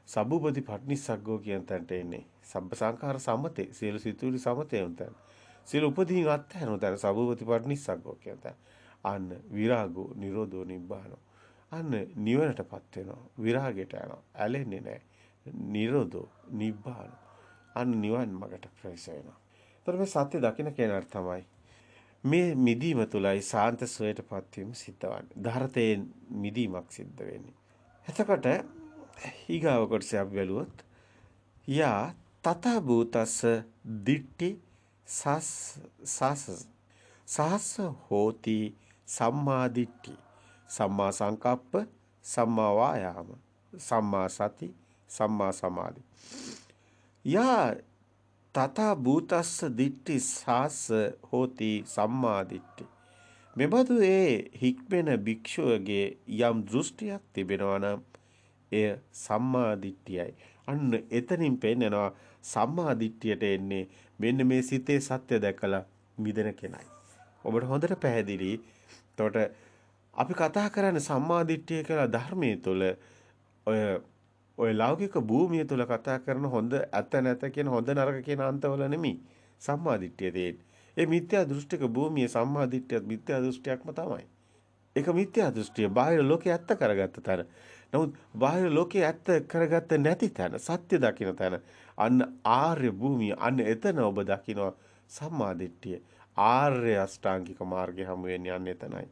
සබ්බපති පට්නිසග්ගෝ කියන තැනට එන්නේ. සබ්බ සංඛාර සමතේ සියලු සිතුවිලි සමතේ උන්තන. සියලු උපදීන් අත්හැරන තැන සබ්බපති පට්නිසග්ගෝ කියන තැන. අන්න විරාගෝ නිරෝධෝ නිබ්බානෝ. අන්න නිවනටපත් වෙනවා. විරාගයට යනවා. ඇලෙන්නේ නැහැ. නිරෝධෝ නිබ්බානෝ. අන්න නිවන් මාර්ගට ප්‍රවේශ වෙනවා. ඒතර මේ සත්‍ය දකින්න කෙනාට තමයි මේ මිදීම තුලයි සාන්ත සෝයටපත් වීම සිද්ධ වන්නේ. ධාරතේ මිදීමක් සිද්ධ වෙන්නේ. එතකොට ඊගාව කොටස අපි බැලුවොත් යා තත භූතස්ස දිට්ඨි සහස හෝති සම්මා දිට්ඨි සම්මා සංකප්ප සම්මා වායාම සම්මා සති සම්මා සමාධි යා තත භූතස්ස දිට්ඨි සහස හෝති සම්මා දිට්ඨි මෙබඳු ඒ හික්මෙන භික්ෂුවගේ යම් දෘෂ්ටියක් තිබෙනවා නම් එය සම්මා දිට්ඨියයි. අන්න එතනින් පෙන්නනවා සම්මා දිට්ඨියට එන්නේ මෙන්න මේ සිතේ සත්‍ය දැකලා මිදෙන කෙනයි. ඔබට හොඳට පැහැදිලි. එතකොට අපි කතා කරන්නේ සම්මා දිට්ඨිය කියලා ධර්මයේ තුල ඔය ඔය ලෞකික භූමිය තුල කතා කරන හොඳ ඇත නැත කියන හොඳ නරක කියන අන්තවල නෙමෙයි සම්මා දිට්ඨිය තියෙන්නේ. ඒ මිත්‍යා දෘෂ්ටික භූමිය සම්මා දිට්ඨියත් මිත්‍යා දෘෂ්ටියක්ම තමයි. ඒක මිත්‍යා දෘෂ්ටිය බාහිර ලෝකේ ඇත්ත කරගත්ත තැන. නමුත් බාහිර ලෝකේ ඇත්ත කරගත්ත නැති තැන, සත්‍ය දකින්න තැන, අන්න ආර්ය භූමිය, අන්න එතන ඔබ දකින්න සම්මා දිට්ඨිය. ආර්ය අෂ්ටාංගික මාර්ගය හමු වෙන්නේ අන්න එතනයි.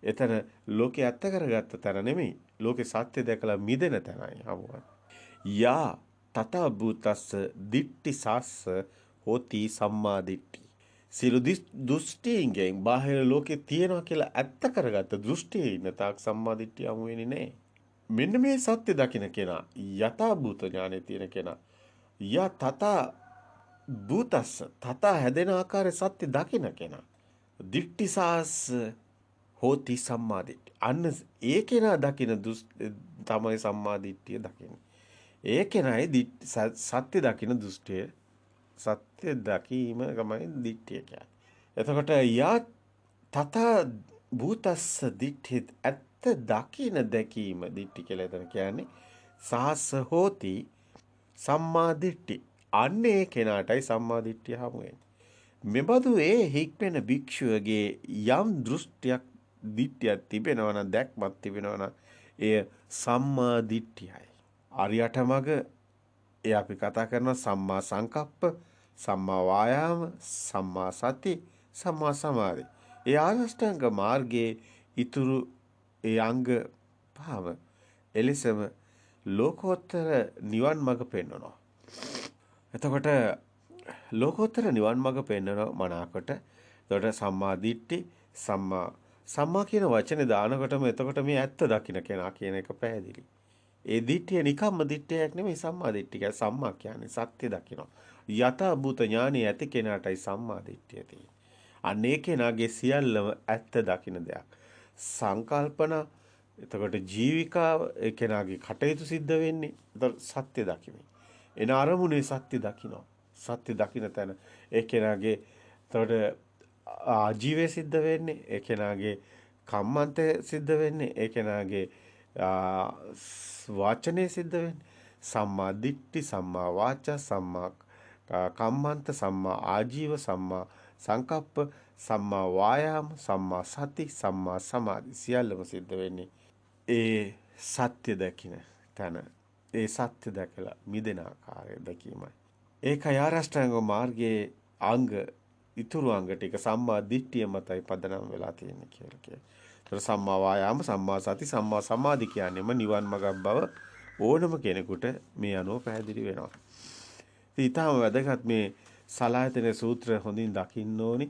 එතන ලෝකේ ඇත්ත කරගත්ත තැන නෙමෙයි. ලෝකේ සත්‍ය දැකලා මිදෙන තැනයි හමුවන්නේ. යා තත භූතස්ස දිට්ඨි සස්ස හෝති සම්මා දිට්ඨි. සියලු දෘෂ්ටියෙන් බාහිර ලෝකේ තියනවා කියලා ඇත්ත කරගත්ත දෘෂ්ටියේ ඉන්න තාක් සම්මා දිට්ඨිය හමු වෙන්නේ නැහැ. මෙන්න මේ සත්‍ය දකින්න කෙනා යථා භූත ඥානෙ තියෙන කෙනා යා තත භූතස්ස තත හැදෙන ආකාරයේ සත්‍ය දකින්න කෙනා දිට්ඨි සස්ස හෝති සම්මාදිට්ඨිය. අන්න ඒ කෙනා දකින තමයි සම්මාදිට්ඨිය දකින්නේ. ඒ කෙනායි සත්‍ය දකින දෘෂ්ටිය සත්‍ය දැකීම තමයි දිට්ඨිය කියන්නේ. එතකොට යා තත භූතස්ස දිට්ඨි ඇත්ත දකින දැකීම දිට්ඨි කියලා එතන කියන්නේ සාස හෝති සම්මාදිට්ඨි. අන්නේ කෙනාටයි සම්මාදිට්ඨිය හමු වෙන්නේ. මෙබඳු ඒ හික්මෙන භික්ෂුවගේ යම් දෘෂ්ටියක් දිට්ඨියක් තිබෙනවා නම් දැක්මක් තිබෙනවා නම් එය සම්මා දිට්ඨියයි. ආර්යයට මග ඒ අපි කතා කරන සම්මා සංකප්ප, සම්මා වායාම, සම්මා සති, සම්මා සමාධි. ඒ ආරෂ්ඨාංග මාර්ගයේ ඊතුරු ඒ අංග පහම එලෙසම ලෝකෝත්තර නිවන් මඟ පෙන්වනවා. එතකොට ලෝකෝත්තර නිවන් මඟ පෙන්වන මනාකොට එතකොට සම්මා දිට්ඨි සම්මා කියන වචනේ දානකොටම එතකොට මේ ඇත්ත දකින්න කෙනා කියන එක පැහැදිලි. ඒ දිට්ඨිය නිකම්ම දිට්ඨියක් නෙමෙයි සම්මා දිට්ඨිය. සම්මා කියන්නේ සත්‍ය දකින්න. යථා භූත ඥානෙ ඇති කෙනාටයි සම්මා දිට්ඨිය තියෙන්නේ. අනේ කෙනාගේ සියල්ලම ඇත්ත දකින්න දෙයක්. සංකල්පන එතකොට ජීවිකාව ඒ කෙනාගේ කටයුතු සිද්ධ වෙන්නේ එතකොට සත්‍ය දකිමින්. එන අරමුණේ සත්‍ය දකින්න. සත්‍ය දකින්න තැන ඒ කෙනාගේ එතකොට ආජීවය සිද්ධ වෙන්නේ ඒ කෙනාගේ කම්මන්තය සිද්ධ වෙන්නේ ඒ කෙනාගේ වාචනය සිද්ධ වෙන්නේ සම්මා දිට්ඨි සම්මා වාචා සම්මා කම්මන්ත සම්මා ආජීව සම්මා සංකප්ප සම්මා වායාම සම්මා සති සම්මා සමාධි සියල්ලම සිද්ධ වෙන්නේ ඒ සත්‍ය දකින්න තැන ඒ සත්‍ය දැකලා මිදෙන ආකාරය දැකීමයි. ඒකයි ආරෂ්ඨාංග මාර්ගයේ අංග ඉතුරු අංග ටික සම්මා දිට්ඨිය මතයි පදනම් වෙලා තියෙන්නේ කියලා කියනවා. ඒතර සම්මා වායාම සම්මා සති සම්මා සමාධි කියන්නේම නිවන් මඟක් බව ඕනම කෙනෙකුට මේ අනුව පැහැදිලි වෙනවා. ඉතින් ඊටම වැදගත් මේ සලායතන සූත්‍ර හොඳින් දකින්න ඕනි.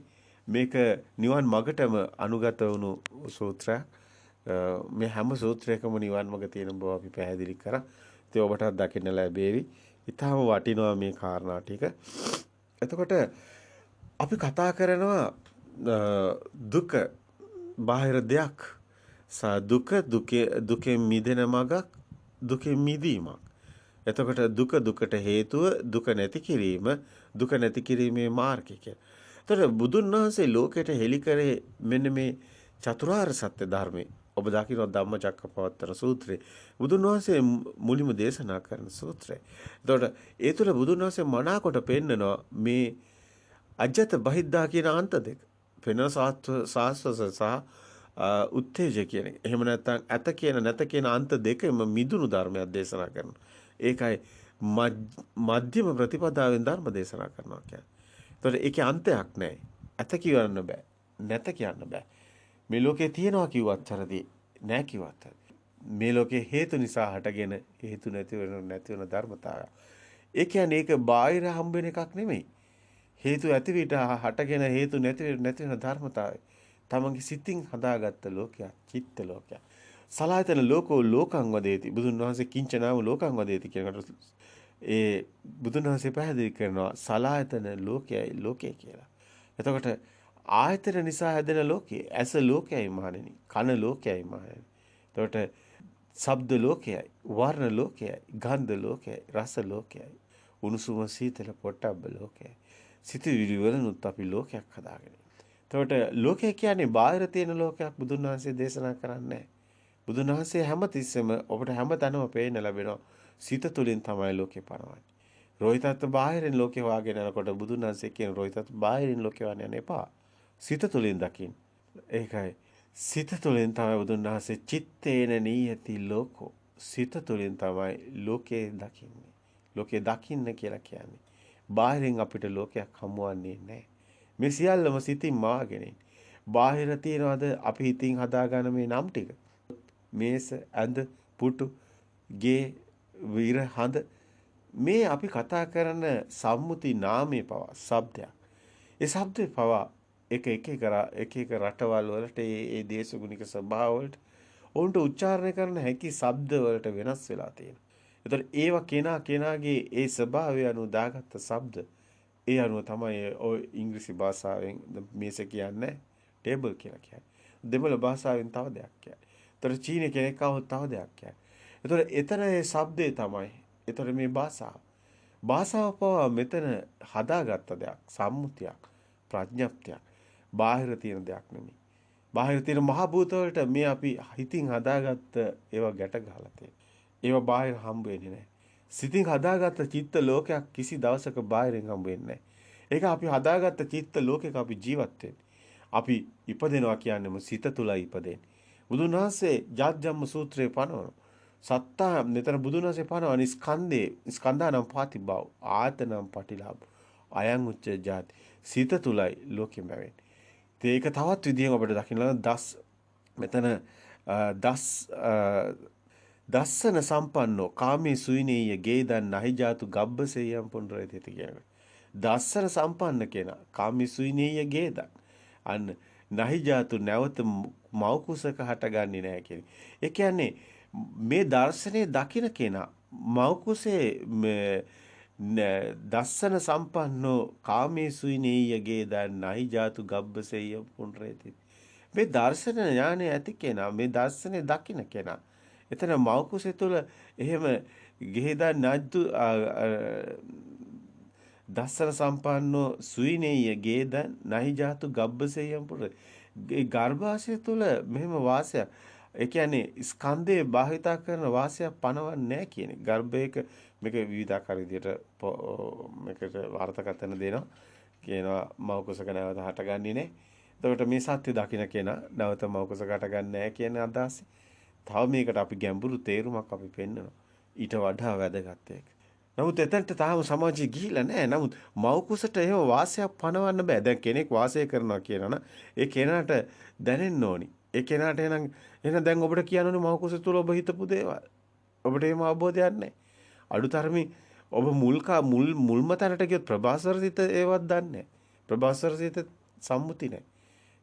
මේක නිවන් මඟටම අනුගත වුණු සූත්‍රයක්. මේ හැම සූත්‍රයකම නිවන් මඟ තියෙන බව අපි පැහැදිලි කරා. ඉතින් ඔබටත් දකින්න ලැබේවි. ඊටම වටිනවා මේ කාරණා ටික. එතකොට අපි කතා කරනවා දුක බාහිර දෙයක් දුකෙන් මිදෙන මගක් දුකෙන් මිදීමක්. එතකොට දුකට හේතුව දුක නැති කිරීම දුක නැති කිරීමේ මාර්ගය කියලා. එතකොට බුදුන් වහන්සේ ලෝකයට හෙළි කරේ මෙන්න මේ චතුරාර්ය සත්‍ය ධර්මයේ. ඔබ දකින්න ධම්මචක්කපවත්තන සූත්‍රය. බුදුන් වහන්සේ මුලින්ම දේශනා කරන සූත්‍රය. එතකොට ඒ තුළ බුදුන් වහන්සේ මනාකොට පෙන්නනවා මේ අජත බහිද්දා කියන අන්ත දෙක. වෙන සාස්වස සහ උත්තේජ කියන එක. එහෙම නැත්නම් ඇත කියන නැත කියන අන්ත දෙකම මිදුණු ධර්මයක් දේශනා කරනවා. ඒකයි මධ්‍යම ප්‍රතිපදාවෙන් ධර්ම දේශනා කරනවා කියන්නේ. ඒතකොට ඒකේ අන්තයක් නැහැ. ඇත කියන්න බෑ. නැත කියන්න බෑ. මේ ලෝකේ තියෙනවා කිව්වත් හරදී නැහැ කිව්වත් හරදී. මේ ලෝකේ හේතු නිසා හටගෙන හේතු නැති වෙන ධර්මතාවය. ඒ කියන්නේ ඒක බාහිර හම්බ වෙන එකක් නෙමෙයි. හේතු ඇති විට හටගෙන හේතු නැති වෙන ධර්මතාවය. තමන්ගේ සිතින් හදාගත්ත ලෝකයක්, චිත්ත ලෝකයක්. සලායතන ලෝකෝ ලෝකං වදේති. බුදුන් වහන්සේ කිංචනාව ලෝකං වදේති කියනකොට ඒ බුදුන් වහන්සේ පැහැදිලි කරනවා සලායතන ලෝකයයි ලෝකය කියලා. එතකොට ආයතන නිසා හැදෙන ලෝකය, ඇස ලෝකයයි මහණෙනි, කන ලෝකයයි මහණෙනි. එතකොට ශබ්ද ලෝකයයි, වර්ණ ලෝකයයි, ගන්ධ ලෝකයයි, රස ලෝකයයි, උණුසුම සීතල පොට්ටබ්බ ලෝකය. සිතුවිලි වලිනුත් අපි ලෝකයක් හදාගෙන. එතකොට ලෝකය කියන්නේ බාහිර තියෙන ලෝකයක් බුදුන් වහන්සේ දේශනා කරන්නේ. බුදුන් වහන්සේ හැමතිස්සෙම ඔබට හැමතැනම පේන්න ලැබෙනවා. සිත තුළින් තමයි ලෝකේ පනවන්නේ. රෝහිතත් බාහිරින් ලෝකේ වාගෙන යනකොට බුදුන් වහන්සේ කියන රෝහිතත් බාහිරින් ලෝකේ වාගෙන යන්න එපා. සිත තුළින් දකින්න. ඒකයි සිත තුළින් තමයි බුදුන් වහන්සේ චිත්තේන නීයති ලෝකෝ. සිත තුළින් තමයි ලෝකේ දකින්නේ. ලෝකේ දකින්න කියලා කියන්නේ. බාහිරින් අපිට ලෝකයක් හමුවන්නේ නැහැ. මේ සියල්ලම සිතින් මාගෙන. බාහිර තියනවාද අපි හිතින් හදාගන්න මේ නම් ටික. මේස, ඇඳ, පුටු, ගේ, විර, හඳ මේ අපි කතා කරන සම්මුති නාමයේ පවා ශබ්දයක්. ඒ ශබ්දේ පවා එක එක රටවල් වලට ඒ දේශගුණික ස්වභාව වලට උන්ට උච්චාරණය කරන හැකි ශබ්ද වලට වෙනස් වෙලා තියෙනවා. ඒතර ඒවා කෙනාගේ ඒ ස්වභාවය අනුව දාගත්ත ශබ්ද ඒ අනුව තමයි ඔය ඉංග්‍රීසි භාෂාවෙන් මේස කියන්නේ ටේබල් කියලා කියන්නේ. දෙමළ භාෂාවෙන් තව දෙයක් කියන්නේ. ඒතර චීන කෙනෙක් ආවොත් තව දෙයක් කියන්නේ. ඒතර එතන ඒ ශබ්දේ තමයි. ඒතර මේ භාෂාව. භාෂාව පවා මෙතන හදාගත්ත දෙයක්, සම්මුතියක්, ප්‍රඥප්තියක්. බාහිර තියෙන දෙයක් නෙමෙයි. බාහිර තියෙන මහ භූත වලට මේ අපි හිතින් හදාගත්ත ඒවා ගැට ගහලා තියෙනවා. ඒවා බාහිර හම්බ වෙන්නේ නැහැ. සිතින් හදාගත්ත චිත්ත ලෝකයක් කිසි දවසක බාහිරින් හම්බ වෙන්නේ නැහැ. ඒක අපි හදාගත්ත චිත්ත ලෝකයක අපි ජීවත් වෙන්නේ. අපි ඉපදෙනවා කියන්නේම සිත තුලයි ඉපදෙන්නේ. බුදුන් වහන්සේ ජාත්ජම්ම සූත්‍රයේ පනවන සත්තා මෙතන බුදුන් වහන්සේ පනවන ස්කන්ධානම් පාතිභාව ආතනම් පටිලාභ අයං උච්ච ජාති සිත තුලයි ලෝකෙම වෙන්නේ. ඒක තවත් විදිහෙන් අපිට දකින්න මෙතන දස්සන සම්පන්නෝ කාමී සුයිනීය ගේදන් නහි ජාතු ගබ්බසෙයම් පුනරේති කියනවා. දස්සන සම්පන්න කෙනා කාමී සුයිනීය ගේදන් අන්න නහි ජාතු නැවත මව කුසක හටගන්නේ නැහැ කියන්නේ. ඒ කියන්නේ මේ දර්ශනේ දකින්න කෙනා මව කුසේ දස්සන සම්පන්නෝ කාමේසුයි නේයගේ දන් නහි ජාතු ගබ්බසෙය පුනරේති. මේ දර්ශන ඥානය ඇති කෙනා මේ දර්ශනේ දකින්න කෙනා. එතන මෞකුසේ තුල එහෙම ගෙහෙදන් නැද්දු දස්සන සම්පන්නෝ සුයිනේය ගේදන් නහි ජාතු ගබ්බසෙය පුනරේ. ගර්භාෂය තුල මෙහෙම වාසයක්. ඒ කියන්නේ ස්කන්ධේ භාවිතා කරන වාසයක් පනවන්නේ නැහැ කියන්නේ. ගර්භයක මේක විවිධාකාර විදිහට මේකට වර්තකතන දෙනවා. කියනවා මෞකසක නැවත හටගන්නේ නැහැ. එතකොට මේ සත්‍ය දකින්න කෙනා නැවත මෞකසක හටගන්නේ නැහැ කියන අදහස. තව මේකට අපි ගැඹුරු තේරුමක් අපි පෙන්නනවා. ඊට වඩා වැදගත් එක. නමුත් එතනට තාම සමාජය ගිහිලා නැහැ. නමුත් මෞකසට එහෙම වාසයක් පනවන්න බෑ. දැන් කෙනෙක් වාසය කරනවා කියනවනම් ඒ කෙනාට දැනෙන්න ඕනි. ඒ කෙනාට එහෙනම් දැන් ඔබට කියනෝනේ මෞකස තුල ඔබ හිතපු දේවල්. ඔබට එහෙම අවබෝධයක් නැහැ. අඩුතරමින් ඔබ මුල්ම තැනට ගියොත් ප්‍රභාස්වර සිත ඒවත් දන්නේ නැහැ. ප්‍රභාස්වර සිත සම්මුති නැහැ.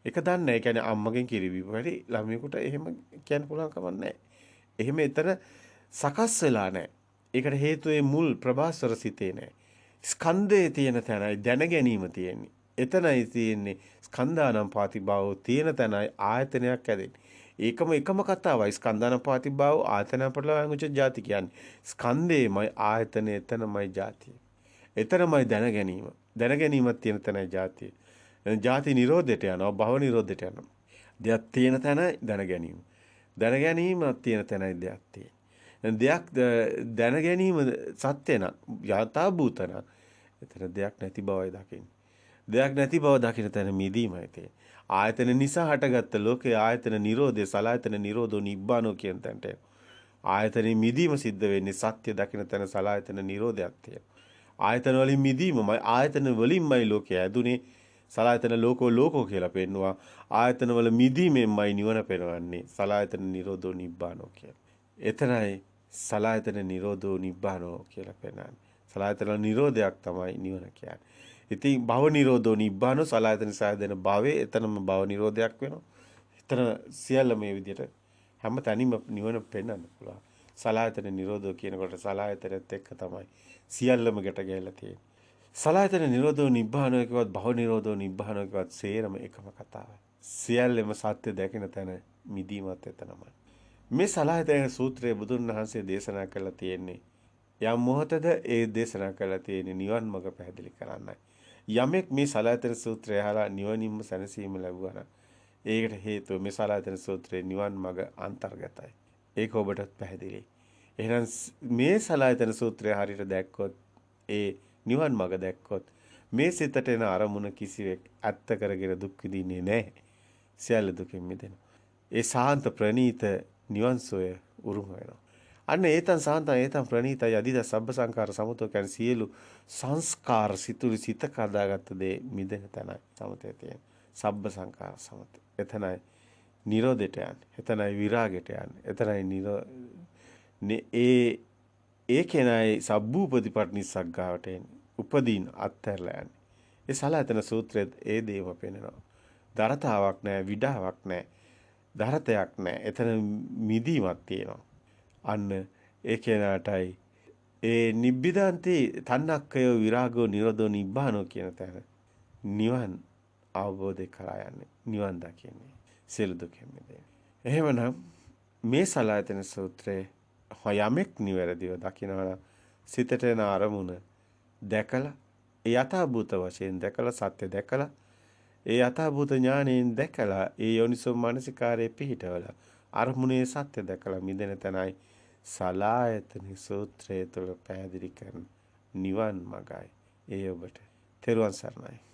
ඒක දන්නේ නැහැ. ඒ කියන්නේ අම්මගෙන් කිරිබීම වැඩි ළමයෙකුට එහෙම කියන්න පුළුවන් කමක් නැහැ. එහෙම එතන සකස් වෙලා නැහැ. ඒකට හේතුව මුල් ප්‍රභාස්වර සිතේ නැහැ. ස්කන්ධයේ තියෙන තැනයි දැන ගැනීම තියෙන්නේ. එතනයි තියෙන්නේ ස්කන්ධානම් පාතිභාවෝ තියෙන තැනයි ආයතනයක් ඇදෙන්නේ. එකම කතාවයි ස්කන්ධානම් පාතිභාවෝ ආයතන පටලවාංගුච්ච ಜಾති කියන්නේ. ස්කන්ධේමයි ආයතනය එතනමයි ಜಾතිය. එතනමයි දැන ගැනීම. දැන ගැනීමක් තියෙන තැනයි ಜಾතිය. ಜಾති නිරෝධයට යනවා භව නිරෝධයට යනවා. දෙයක් තියෙන තැන දැන ගැනීම. දැන ගැනීමක් තියෙන තැනයි දෙයක් තියෙන්නේ. දෙයක් දැන ගැනීම සත්‍ය නම් යථා භූතන. එතන දෙයක් නැති බවයි දකින්නේ. දෙයක් නැති බව දකින්න තැන මිදීමයි තියෙන්නේ. ආයතන නිසා හටගත්ත ලෝකේ ආයතන නිරෝධය සලායතන නිරෝධෝ නිබ්බානෝ කියන තැනට. ආයතනෙ මිදීම සිද්ධ වෙන්නේ සත්‍ය දකින්න තැන සලායතන නිරෝධයක් තියෙනවා. ආයතන වලින් මිදීමමයි ආයතන වලින්මයි ලෝකය ඇදුනේ. සලායතන ලෝකෝ කියලා පෙන්නවා. ආයතන වල මිදීමෙන්මයි නිවන පෙරවන්නේ. සලායතන නිරෝධෝ නිබ්බානෝ කියලා. එතනයි සලායතන නිරෝධෝ නිබ්බානෝ කියලා පෙන්නන්නේ. සලායතන නිරෝධයක් තමයි නිවන කියන්නේ. ඉතින් භව නිරෝධෝ නිබ්බානෝ සලායතන සායදෙන භවයේ එතනම භව නිරෝධයක් වෙනවා. එතන සියල්ල මේ විදිහට හැම තැනින්ම නිවන පෙන්වන්න පුළුවන්. සලායතන නිරෝධෝ කියනකොට සලායතනෙත් එක්ක තමයි සියල්ලම ගැට ගැහිලා තියෙන්නේ. සලායතන නිරෝධෝ නිබ්බානෝ කියවත් භව නිරෝධෝ නිබ්බානෝ කියවත් සේරම එකම කතාවයි. සියල්ලම සත්‍ය දැකින තැන මිදීමත් එතනමයි. මේ සලායතන සූත්‍රයේ බුදුන් වහන්සේ දේශනා කළා තියෙන්නේ යම් මොහොතද ඒ දේශනා කළා තියෙන නිවන් මඟ පැහැදිලි කරන්නයි. යමෙක් මේ සලායතන සූත්‍රය අහලා නිවනින්ම සැනසීම ලැබුවා නම් ඒකට හේතුව මේ සලායතන සූත්‍රයේ නිවන් මඟ අන්තර්ගතයි. ඒක ඔබටත් පැහැදිලි. එහෙනම් මේ සලායතන සූත්‍රය හරියට දැක්කොත් ඒ නිවන් මඟ දැක්කොත් මේ සිතට එන අරමුණ කිසිවෙක් ඇත්ත කරගෙන දුක් විඳින්නේ නැහැ. සියල්ල දුකින් මිදෙනවා. ඒ සාන්ත ප්‍රණීත නිවන් සෝය උරුම වෙනවා. අන්න ඒතන් සාන්තං ඒතන් ප්‍රණීතයි අදිද සබ්බ සංකාර සමතෝ කියන්නේ සියලු සංස්කාර සිතුරු සිත කදාගත්ත දේ මිදෙන තැනයි සමතේ තියෙන. සබ්බ සංකාර සමත. එතනයි නිරෝධයට යන්නේ. එතනයි විරාගයට යන්නේ. එතනයි ඒ කෙනයි සබ්බූපදීපට්ඨිනිසග්ගාවට එන්නේ. උපදීන් අත්හැරලා යන්නේ. ඒ සලායතන සූත්‍රයේ ඒ දේම පෙන්නනවා. දරතාවක් නැහැ, විඩාවක් නැහැ. දරතයක් නැහැ. එතන මිදීමක් තියෙනවා. අන්න ඒ කෙනාටයි ඒ නිබ්බිදාන්ති තණ්හක්කය විරාගෝ නිරෝධෝ නිබ්බානෝ කියන තැන නිවන් අවබෝධය කරා යන්නේ. නිවන් දකින්නේ. සියලු දුකෙන් මිදෙන්නේ. එහෙමනම් මේ සලායතන සූත්‍රයේ යමෙක් නිවැරදිව දකිනවා සිතට එන අරමුණ දැකලා ඒ යථාභූත වශයෙන් දැකලා සත්‍ය දැකලා ඒ යථාභූත ඥාණයෙන් දැකලා ඒ යෝනිසෝ මානසිකාරයේ පිහිටවලා අරමුණේ සත්‍ය දැකලා මිදෙන තැනයි සලායතන සූත්‍රය තුළ පැහැදිලි කරන නිවන් මගයි. ඒ ඔබට තෙරුවන් සරණයි.